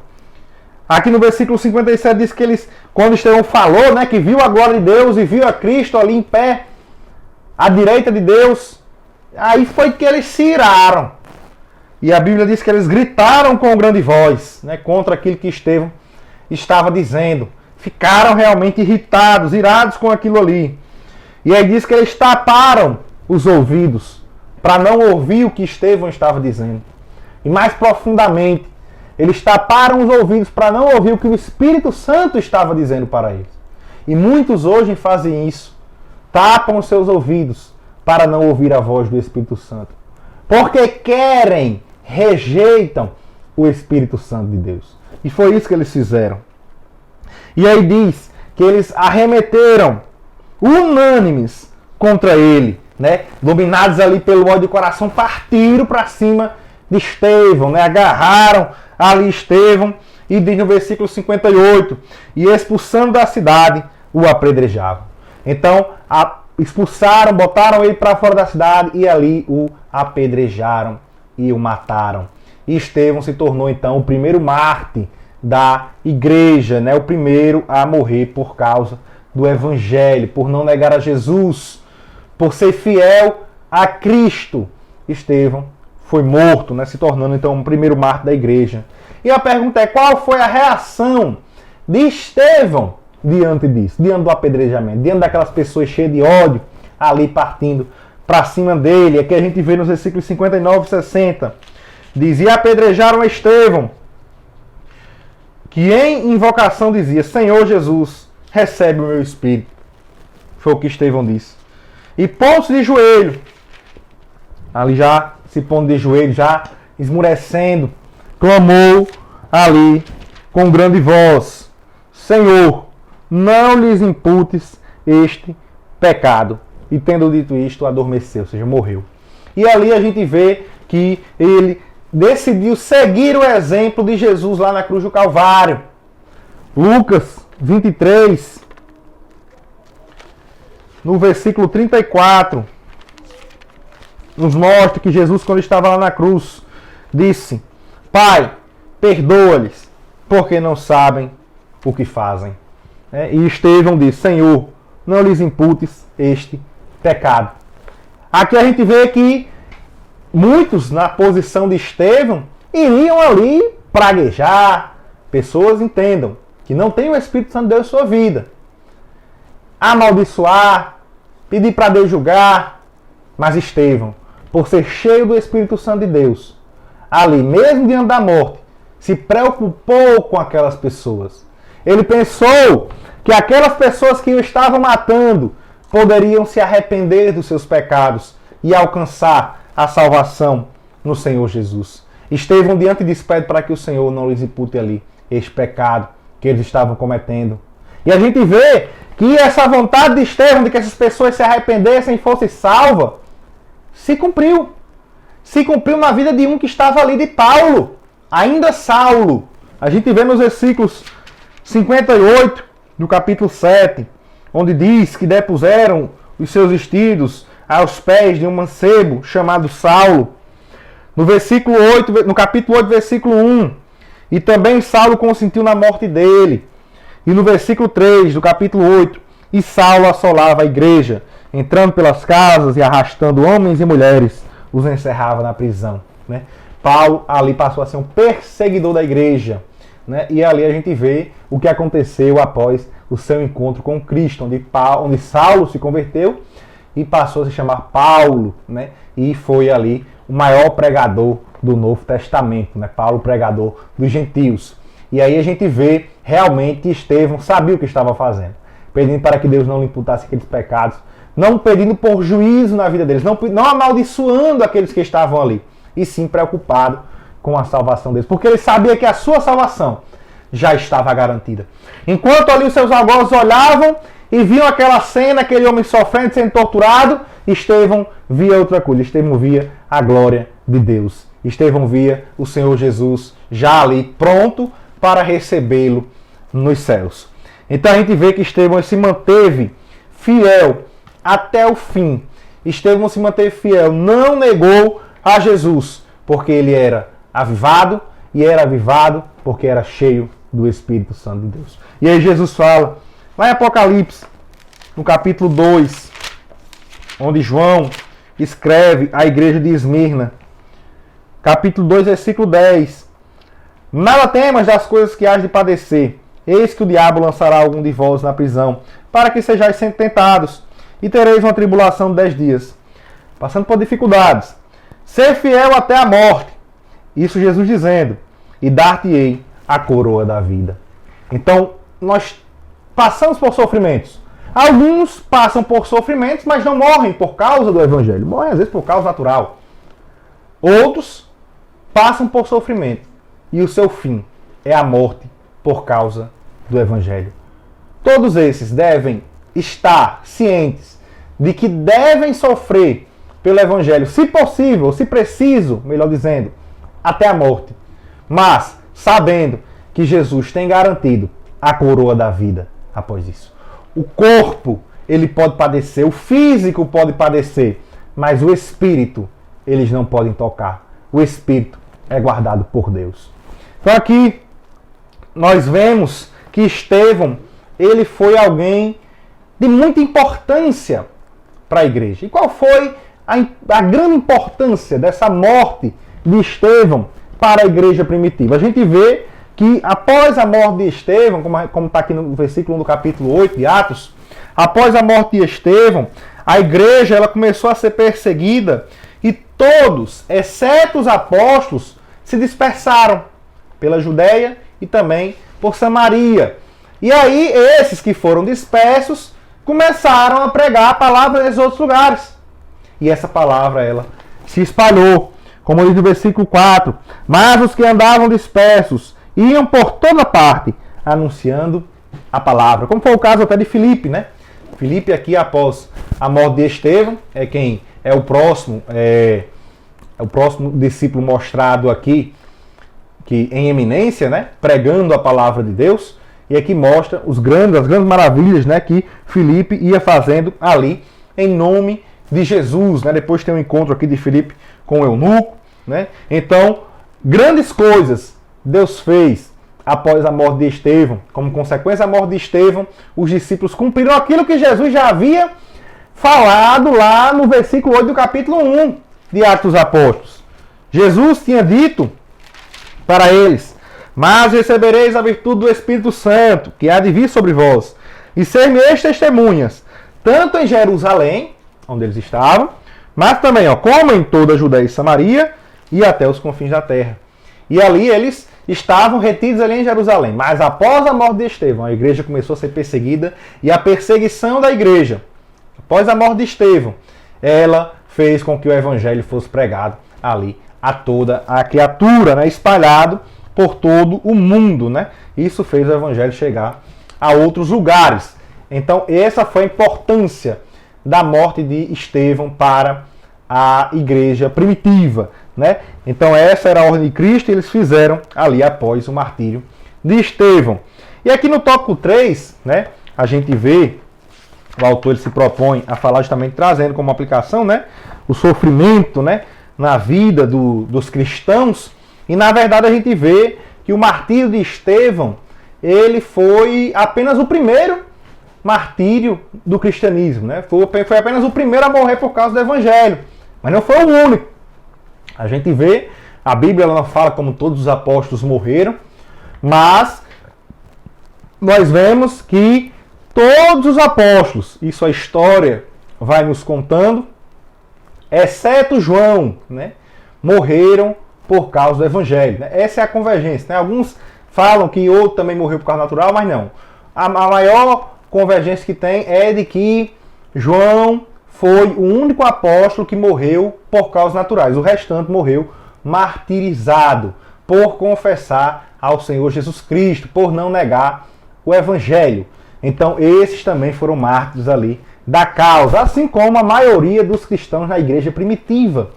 Aqui no versículo 57 diz que eles, quando Estevão falou, né, que viu a glória de Deus e viu a Cristo ali em pé, à direita de Deus, aí foi que eles se iraram. E a Bíblia diz que eles gritaram com grande voz, né, contra aquilo que Estevão estava dizendo. Ficaram realmente irritados, irados com aquilo ali. E aí diz que eles taparam os ouvidos para não ouvir o que Estevão estava dizendo. E mais profundamente, eles taparam os ouvidos para não ouvir o que o Espírito Santo estava dizendo para eles. E muitos hoje fazem isso. Tapam os seus ouvidos para não ouvir a voz do Espírito Santo. Porque rejeitam o Espírito Santo de Deus. E foi isso que eles fizeram. E aí diz que eles arremeteram unânimes contra ele, né? Dominados ali pelo ódio de coração, partiram para cima de Estevão, né? Agarraram ali Estevão e diz no versículo 58, e expulsando da cidade, o apedrejavam. Então, expulsaram, botaram ele para fora da cidade e ali o apedrejaram e o mataram. E Estevão se tornou então o primeiro mártir da igreja, né? O primeiro a morrer por causa do evangelho, por não negar a Jesus, por ser fiel a Cristo. Estevão foi morto, né? Se tornando então o primeiro mártir da igreja. E a pergunta é, qual foi a reação de Estevão diante disso, diante do apedrejamento, diante daquelas pessoas cheias de ódio ali partindo para cima dele? Aqui a gente vê nos versículos 59 e 60. Diz, e apedrejaram a Estevão, que em invocação dizia, Senhor Jesus, recebe o meu espírito. Foi o que Estevão disse. E pondo-se de joelho, ali já se pondo de joelho, já esmurecendo, clamou ali com grande voz, Senhor, não lhes imputes este pecado. E tendo dito isto, adormeceu, ou seja, morreu. E ali a gente vê que ele decidiu seguir o exemplo de Jesus lá na cruz do Calvário. Lucas 23, no versículo 34, nos mostra que Jesus, quando estava lá na cruz, disse, Pai, perdoa-lhes, porque não sabem o que fazem. E Estevão disse, Senhor, não lhes imputes este pecado. Aqui a gente vê que muitos, na posição de Estevão, iriam ali praguejar. Pessoas entendam que não tem o Espírito Santo de Deus em sua vida. Amaldiçoar, pedir para Deus julgar. Mas Estevão, por ser cheio do Espírito Santo de Deus, ali, mesmo diante da morte, se preocupou com aquelas pessoas. Ele pensou que aquelas pessoas que o estavam matando poderiam se arrepender dos seus pecados e alcançar a salvação no Senhor Jesus. Estevão diante disso pede para que o Senhor não lhes impute ali este pecado que eles estavam cometendo. E a gente vê que essa vontade de Estevão de que essas pessoas se arrependessem e fossem salvas, se cumpriu. Se cumpriu na vida de um que estava ali, de Paulo, ainda Saulo. A gente vê nos versículos 58 do capítulo 7, onde diz que depuseram os seus vestidos aos pés de um mancebo chamado Saulo. No capítulo 8, versículo 1, e também Saulo consentiu na morte dele. E no versículo 3 do capítulo 8, e Saulo assolava a igreja, entrando pelas casas e arrastando homens e mulheres, os encerrava na prisão. Né? Paulo ali passou a ser um perseguidor da igreja. Né? E ali a gente vê o que aconteceu após o seu encontro com Cristo, onde Saulo se converteu e passou a se chamar Paulo, né? E foi ali o maior pregador do Novo Testamento, né? Paulo, pregador dos gentios. E aí a gente vê realmente que Estevão sabia o que estava fazendo, pedindo para que Deus não lhe imputasse aqueles pecados, não pedindo por juízo na vida deles, não amaldiçoando aqueles que estavam ali, e sim preocupado com a salvação deles, porque ele sabia que a sua salvação já estava garantida. Enquanto ali os seus algozes olhavam e viam aquela cena, aquele homem sofrendo, sendo torturado, Estevão via outra coisa. Estevão via a glória de Deus. Estevão via o Senhor Jesus já ali pronto para recebê-lo nos céus. Então a gente vê que Estevão se manteve fiel até o fim. Estevão se manteve fiel, não negou a Jesus, porque ele era avivado, e era avivado porque era cheio do Espírito Santo de Deus. E aí Jesus fala, lá em Apocalipse, no capítulo 2, onde João escreve à igreja de Esmirna, capítulo 2, versículo 10, nada temas das coisas que hás de padecer, eis que o diabo lançará algum de vós na prisão, para que sejais sempre tentados, e tereis uma tribulação de 10 dias, passando por dificuldades. Ser fiel até a morte, isso Jesus dizendo, e dar-te-ei a coroa da vida. Então, nós passamos por sofrimentos. Alguns passam por sofrimentos, mas não morrem por causa do Evangelho. Morrem às vezes por causa natural. Outros passam por sofrimento. E o seu fim é a morte por causa do Evangelho. Todos esses devem estar cientes de que devem sofrer pelo Evangelho, se possível, se preciso, melhor dizendo, até a morte. Mas sabendo que Jesus tem garantido a coroa da vida após isso. O corpo, ele pode padecer, o físico pode padecer, mas o espírito, eles não podem tocar. O espírito é guardado por Deus. Então aqui, nós vemos que Estevão, ele foi alguém de muita importância para a igreja. E qual foi a grande importância dessa morte de Estevão para a igreja primitiva? A gente vê que após a morte de Estevão, como está aqui no versículo 1 do capítulo 8 de Atos, após a morte de Estevão, a igreja ela começou a ser perseguida e todos, exceto os apóstolos, se dispersaram pela Judéia e também por Samaria. E aí esses que foram dispersos começaram a pregar a palavra nesses outros lugares. E essa palavra ela se espalhou, como diz no versículo 4, mas os que andavam dispersos iam por toda parte anunciando a palavra. Como foi o caso até de Filipe, né? Filipe aqui, após a morte de Estevão, é quem é o próximo discípulo mostrado aqui, que em eminência, né? Pregando a palavra de Deus. E aqui mostra as grandes maravilhas, né? Que Filipe ia fazendo ali em nome de Jesus, né? Depois tem um encontro aqui de Filipe com o eunuco, né? Então, grandes coisas Deus fez após a morte de Estevão. Como consequência da morte de Estevão, os discípulos cumpriram aquilo que Jesus já havia falado lá no versículo 8 do capítulo 1 de Atos dos Apóstolos. Jesus tinha dito para eles, mas recebereis a virtude do Espírito Santo, que há de vir sobre vós, e ser-me-eis testemunhas, tanto em Jerusalém, onde eles estavam, mas também, como em toda a Judéia e Samaria, e até os confins da terra. E ali eles estavam retidos ali em Jerusalém. Mas após a morte de Estevão, a igreja começou a ser perseguida, e a perseguição da igreja, após a morte de Estevão, ela fez com que o evangelho fosse pregado ali a toda a criatura, né, espalhado por todo o mundo, né? Isso fez o evangelho chegar a outros lugares. Então, essa foi a importância da morte de Estevão para a igreja primitiva, né? Então, essa era a ordem de Cristo e eles fizeram ali após o martírio de Estevão. E aqui no tópico 3, né, a gente vê o autor ele se propõe a falar justamente trazendo como aplicação, né, o sofrimento, né, na vida dos cristãos. E na verdade a gente vê que o martírio de Estevão, ele foi apenas o primeiro martírio do cristianismo, né? Foi apenas o primeiro a morrer por causa do evangelho, mas não foi o único. A gente vê, a Bíblia ela não fala como todos os apóstolos morreram, mas nós vemos que todos os apóstolos, isso a história vai nos contando, exceto João, né, morreram por causa do evangelho. Né? Essa é a convergência. Né? Alguns falam que outro também morreu por causa natural, mas não. A maior convergência que tem é de que João foi o único apóstolo que morreu por causas naturais. O restante morreu martirizado por confessar ao Senhor Jesus Cristo, por não negar o evangelho. Então esses também foram mártires ali da causa, assim como a maioria dos cristãos na igreja primitiva.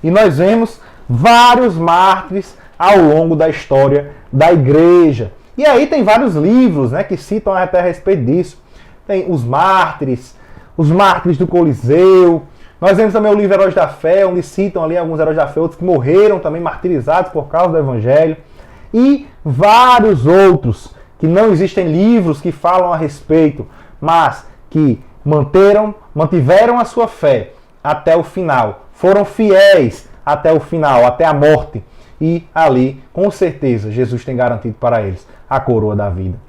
E nós vemos vários mártires ao longo da história da igreja. E aí tem vários livros, né, que citam até a respeito disso. Tem os mártires do Coliseu. Nós vemos também o livro Heróis da Fé, onde citam ali alguns heróis da fé, outros que morreram também martirizados por causa do evangelho. E vários outros que não existem livros que falam a respeito, mas que mantiveram a sua fé até o final, foram fiéis até o final, até a morte. E ali, com certeza, Jesus tem garantido para eles a coroa da vida.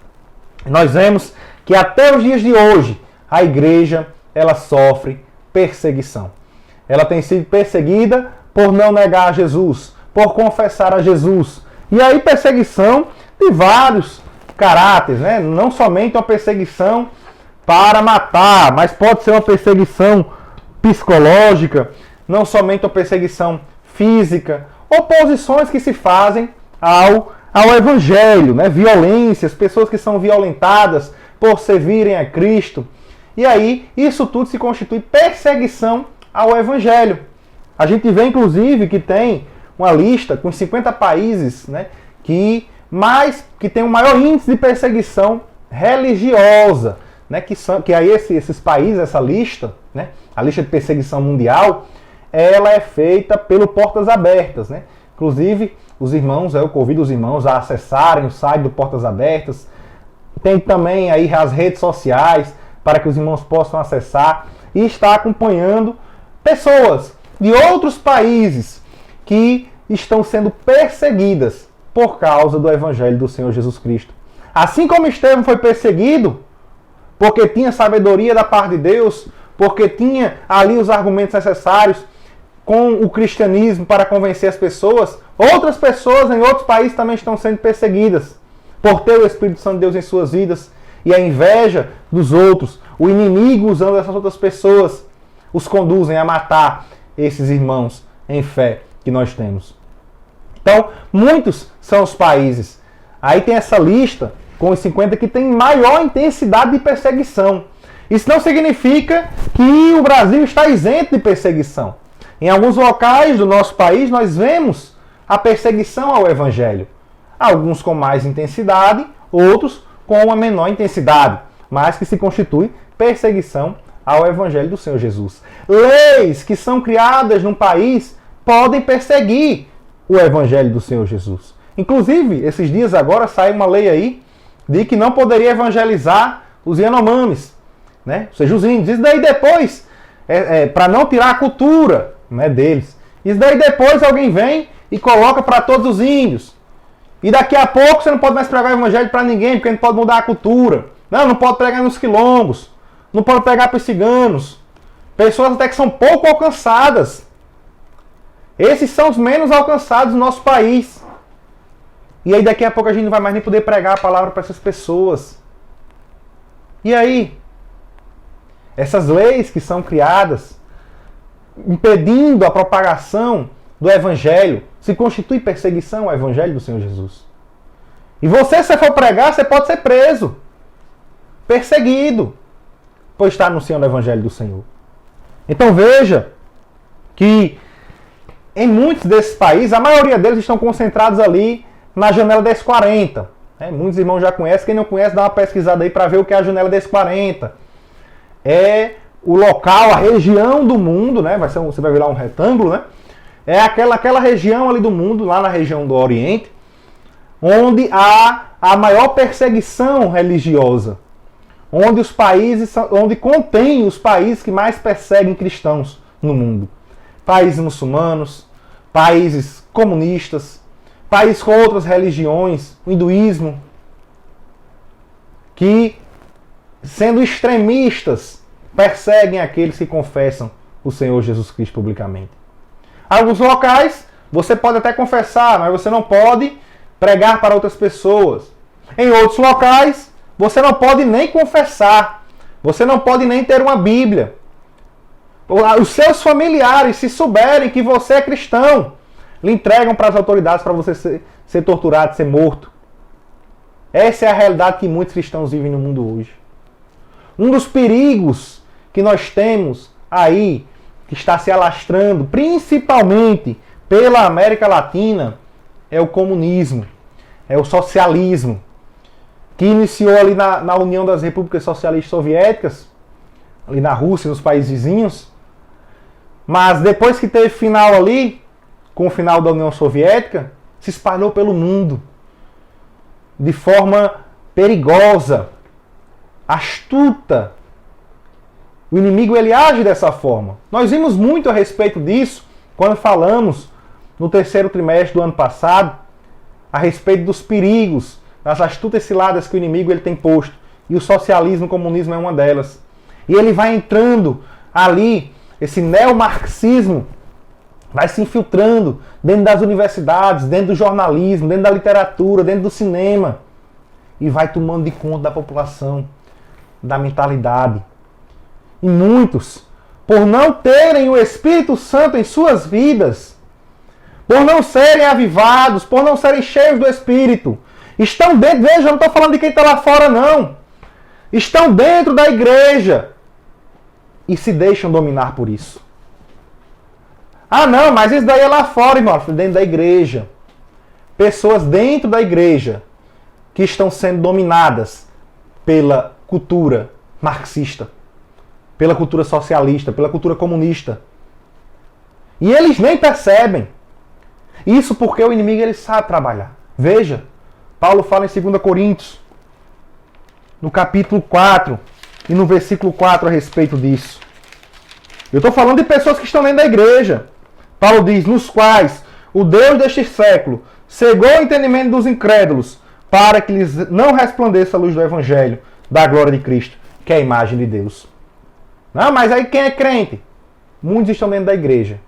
Nós vemos que até os dias de hoje, a igreja ela sofre perseguição. Ela tem sido perseguida por não negar a Jesus, por confessar a Jesus. E aí perseguição de vários caráteres, né? Não somente uma perseguição para matar, mas pode ser uma perseguição psicológica, não somente uma perseguição física, oposições que se fazem ao evangelho, né? Violências, pessoas que são violentadas por servirem a Cristo. E aí, isso tudo se constitui perseguição ao evangelho. A gente vê, inclusive, que tem uma lista com 50 países, né, que tem o maior índice de perseguição religiosa, né, que aí esses países, essa lista, né, a lista de perseguição mundial, ela é feita pelo Portas Abertas, né? Inclusive, eu convido os irmãos a acessarem o site do Portas Abertas. Tem também aí as redes sociais para que os irmãos possam acessar e estar acompanhando pessoas de outros países que estão sendo perseguidas por causa do Evangelho do Senhor Jesus Cristo. Assim como Estevão foi perseguido porque tinha sabedoria da parte de Deus, porque tinha ali os argumentos necessários com o cristianismo para convencer as pessoas, outras pessoas em outros países também estão sendo perseguidas por ter o Espírito Santo de Deus em suas vidas. E a inveja dos outros, o inimigo usando essas outras pessoas, os conduzem a matar esses irmãos em fé que nós temos. Então, muitos são os países. Aí tem essa lista com os 50 que tem maior intensidade de perseguição. Isso não significa que o Brasil está isento de perseguição. Em alguns locais do nosso país nós vemos a perseguição ao Evangelho. Alguns com mais intensidade, outros com uma menor intensidade, mas que se constitui perseguição ao Evangelho do Senhor Jesus. Leis que são criadas num país podem perseguir o Evangelho do Senhor Jesus. Inclusive, esses dias agora saiu uma lei aí de que não poderia evangelizar os Yanomamis, né? Ou seja, os índios. Isso daí depois, para não tirar a cultura, né, deles. Isso daí depois alguém vem e coloca para todos os índios. E daqui a pouco você não pode mais pregar o evangelho para ninguém, porque não pode mudar a cultura. Não pode pregar nos quilombos. Não pode pregar para os ciganos. Pessoas até que são pouco alcançadas. Esses são os menos alcançados do nosso país. E aí daqui a pouco a gente não vai mais nem poder pregar a palavra para essas pessoas. E aí? Essas leis que são criadas, impedindo a propagação do Evangelho, se constitui perseguição ao Evangelho do Senhor Jesus. E você, se for pregar, você pode ser preso, perseguido, por estar anunciando o Evangelho do Senhor. Então veja que em muitos desses países, a maioria deles estão concentrados ali na janela 1040. Muitos irmãos já conhecem, quem não conhece dá uma pesquisada aí para ver o que é a janela 1040. é o local, a região do mundo, né? Você vai ver lá um retângulo, né? É aquela região ali do mundo, lá na região do Oriente, onde há a maior perseguição religiosa, onde contém os países que mais perseguem cristãos no mundo. Países muçulmanos, países comunistas, países com outras religiões, o hinduísmo, que, sendo extremistas, perseguem aqueles que confessam o Senhor Jesus Cristo publicamente. Alguns locais você pode até confessar, mas você não pode pregar para outras pessoas. Em outros locais, você não pode nem confessar. Você não pode nem ter uma Bíblia. Os seus familiares, se souberem que você é cristão, lhe entregam para as autoridades para você ser torturado, ser morto. Essa é a realidade que muitos cristãos vivem no mundo hoje. Um dos perigos que nós temos aí, que está se alastrando, principalmente pela América Latina, é o comunismo, é o socialismo, que iniciou ali na União das Repúblicas Socialistas Soviéticas, ali na Rússia e nos países vizinhos, mas depois que teve final ali, com o final da União Soviética, se espalhou pelo mundo de forma perigosa, astuta. O inimigo, ele age dessa forma. Nós vimos muito a respeito disso quando falamos no terceiro trimestre do ano passado a respeito dos perigos, das astutas ciladas que o inimigo ele tem posto. E o socialismo, o comunismo é uma delas. E ele vai entrando ali, esse neomarxismo vai se infiltrando dentro das universidades, dentro do jornalismo, dentro da literatura, dentro do cinema. E vai tomando de conta da população, da mentalidade. E muitos, por não terem o Espírito Santo em suas vidas, por não serem avivados, por não serem cheios do Espírito, estão dentro, veja, eu não estou falando de quem está lá fora, não. Estão dentro da igreja e se deixam dominar por isso. Ah, não, mas isso daí é lá fora, irmão, dentro da igreja. Pessoas dentro da igreja que estão sendo dominadas pela cultura marxista, pela cultura socialista, pela cultura comunista. E eles nem percebem. Isso porque o inimigo ele sabe trabalhar. Veja, Paulo fala em 2 Coríntios, no capítulo 4 e no versículo 4 a respeito disso. Eu estou falando de pessoas que estão dentro da igreja. Paulo diz, nos quais o Deus deste século cegou o entendimento dos incrédulos, para que lhes não resplandeça a luz do Evangelho, da glória de Cristo, que é a imagem de Deus. Não, mas aí quem é crente? Muitos estão dentro da igreja,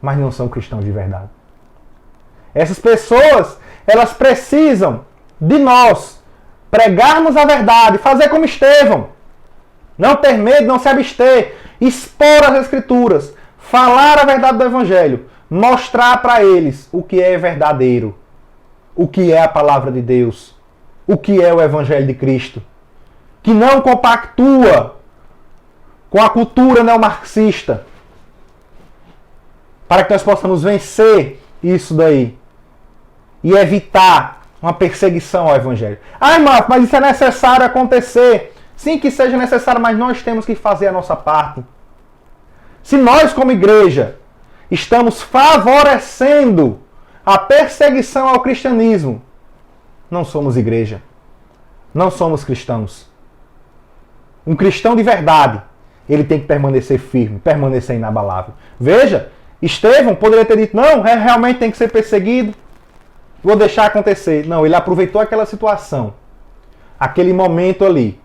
mas não são cristãos de verdade. Essas pessoas, elas precisam de nós pregarmos a verdade, fazer como Estevão. Não ter medo, não se abster, expor as Escrituras, falar a verdade do Evangelho, mostrar para eles o que é verdadeiro, o que é a palavra de Deus, o que é o Evangelho de Cristo, que não compactua com a cultura neomarxista, para que nós possamos vencer isso daí e evitar uma perseguição ao Evangelho. Ah, irmão, mas isso é necessário acontecer. Sim, que seja necessário, mas nós temos que fazer a nossa parte. Se nós, como igreja, estamos favorecendo a perseguição ao cristianismo, não somos igreja. Não somos cristãos. Um cristão de verdade, ele tem que permanecer firme, permanecer inabalável. Veja, Estevão poderia ter dito, não, realmente tem que ser perseguido, vou deixar acontecer. Não, ele aproveitou aquela situação, aquele momento ali,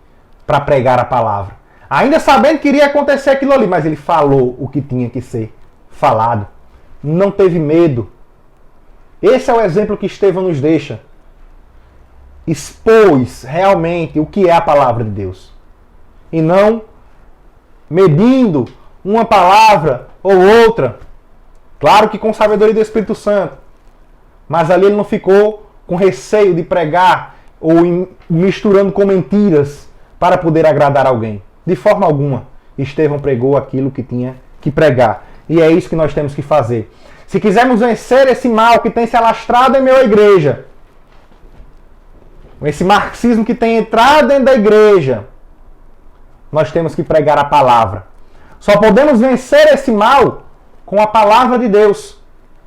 para pregar a palavra. Ainda sabendo que iria acontecer aquilo ali, mas ele falou o que tinha que ser falado. Não teve medo. Esse é o exemplo que Estevão nos deixa. Expôs realmente o que é a palavra de Deus. E não medindo uma palavra ou outra. Claro que com sabedoria do Espírito Santo. Mas ali ele não ficou com receio de pregar ou misturando com mentiras para poder agradar alguém. De forma alguma, Estevão pregou aquilo que tinha que pregar. E é isso que nós temos que fazer. Se quisermos vencer esse mal que tem se alastrado em meio à igreja, esse marxismo que tem entrado dentro da igreja, nós temos que pregar a palavra. Só podemos vencer esse mal com a palavra de Deus.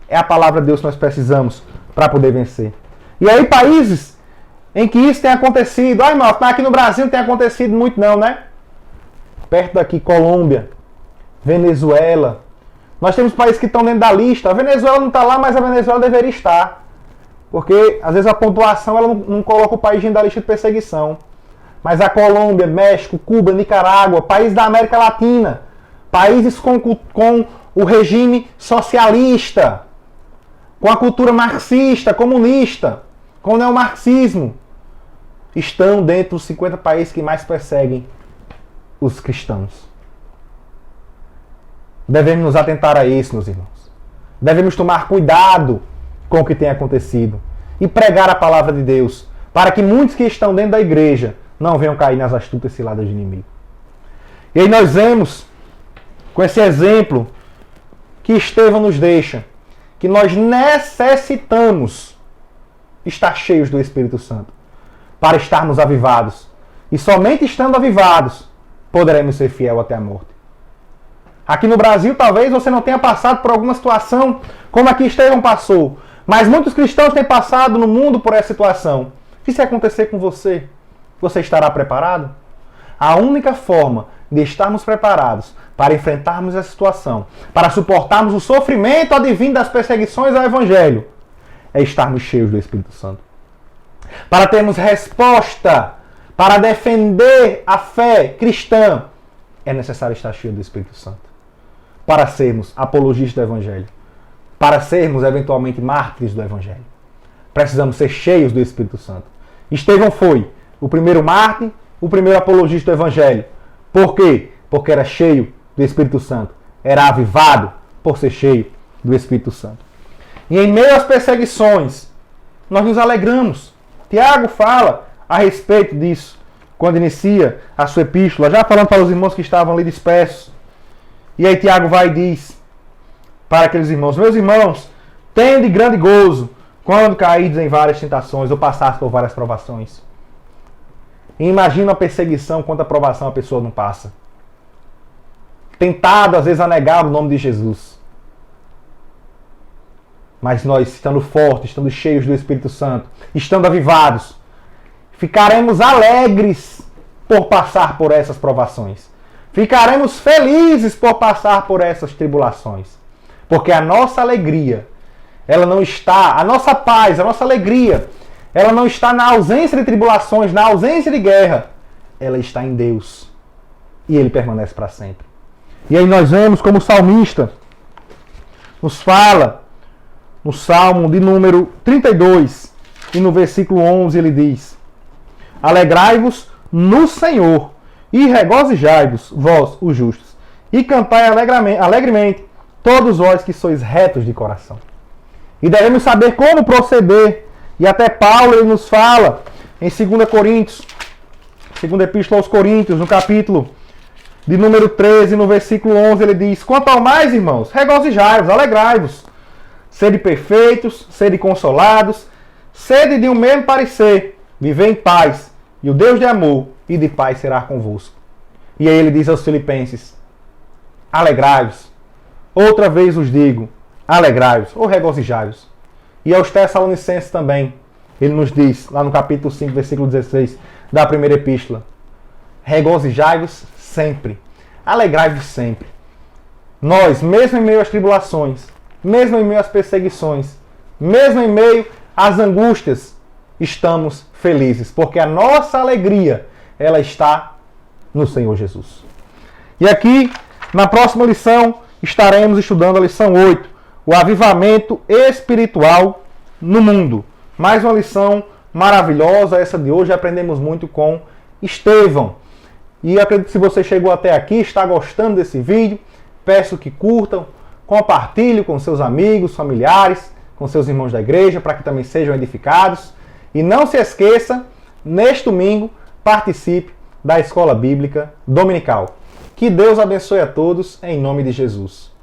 É a palavra de Deus que nós precisamos para poder vencer. E aí, países em que isso tem acontecido. Ai, irmão, aqui no Brasil não tem acontecido muito não, né? Perto daqui, Colômbia, Venezuela. Nós temos países que estão dentro da lista. A Venezuela não está lá, mas a Venezuela deveria estar. Porque, às vezes, a pontuação ela não coloca o país dentro da lista de perseguição. Mas a Colômbia, México, Cuba, Nicarágua, países da América Latina, países com o regime socialista, com a cultura marxista, comunista, com o neomarxismo, estão dentro dos 50 países que mais perseguem os cristãos. Devemos nos atentar a isso, meus irmãos. Devemos tomar cuidado com o que tem acontecido e pregar a palavra de Deus, para que muitos que estão dentro da igreja não venham cair nas astutas ciladas do inimigo. E aí nós vemos, com esse exemplo que Estevão nos deixa, que nós necessitamos estar cheios do Espírito Santo para estarmos avivados. E somente estando avivados poderemos ser fiel até a morte. Aqui no Brasil, talvez você não tenha passado por alguma situação como aqui Estevão passou, mas muitos cristãos têm passado no mundo por essa situação. E se acontecer com você, você estará preparado? A única forma de estarmos preparados para enfrentarmos essa situação, para suportarmos o sofrimento advindo das perseguições ao Evangelho, é estarmos cheios do Espírito Santo. Para termos resposta, para defender a fé cristã, é necessário estar cheio do Espírito Santo. Para sermos apologistas do Evangelho, para sermos eventualmente mártires do Evangelho, precisamos ser cheios do Espírito Santo. Estevão foi o primeiro mártir, o primeiro apologista do Evangelho. Por quê? Porque era cheio do Espírito Santo. Era avivado por ser cheio do Espírito Santo. E em meio às perseguições, nós nos alegramos. Tiago fala a respeito disso quando inicia a sua epístola, já falando para os irmãos que estavam ali dispersos. E aí Tiago vai e diz para aqueles irmãos: meus irmãos, tende grande gozo quando caídes em várias tentações ou passares por várias provações. E imagina a perseguição, quanta provação a pessoa não passa. Tentado às vezes a negar o nome de Jesus. Mas nós, estando fortes, estando cheios do Espírito Santo, estando avivados, ficaremos alegres por passar por essas provações. Ficaremos felizes por passar por essas tribulações. Porque a nossa alegria, ela não está, a nossa paz, a nossa alegria, ela não está na ausência de tribulações, na ausência de guerra. Ela está em Deus. E Ele permanece para sempre. E aí nós vemos como o salmista nos fala, no Salmo de número 32, e no versículo 11 ele diz: alegrai-vos no Senhor, e regozijai-vos, vós, os justos, e cantai alegremente, todos vós que sois retos de coração. E devemos saber como proceder. E até Paulo ele nos fala em 2 Coríntios, segunda epístola aos Coríntios, no capítulo de número 13, no versículo 11, ele diz: quanto ao mais, irmãos, regozijai-vos, alegrai-vos, sede perfeitos, sede consolados, sede de um mesmo parecer, vivei em paz, e o Deus de amor e de paz será convosco. E aí ele diz aos Filipenses: alegrai-vos. Outra vez os digo, alegrai-vos ou regozijai-vos. E aos Tessalonicenses também, ele nos diz, lá no capítulo 5, versículo 16 da primeira epístola: regozijai-vos sempre, alegrai-vos sempre. Nós, mesmo em meio às tribulações, mesmo em meio às perseguições, mesmo em meio às angústias, estamos felizes, porque a nossa alegria, ela está no Senhor Jesus. E aqui, na próxima lição, estaremos estudando a lição 8, o avivamento espiritual no mundo. Mais uma lição maravilhosa, essa de hoje. Aprendemos muito com Estevão. E acredito que se você chegou até aqui, está gostando desse vídeo, peço que curtam, compartilhem com seus amigos, familiares, com seus irmãos da igreja, para que também sejam edificados. E não se esqueça, neste domingo, participe da Escola Bíblica Dominical. Que Deus abençoe a todos, em nome de Jesus.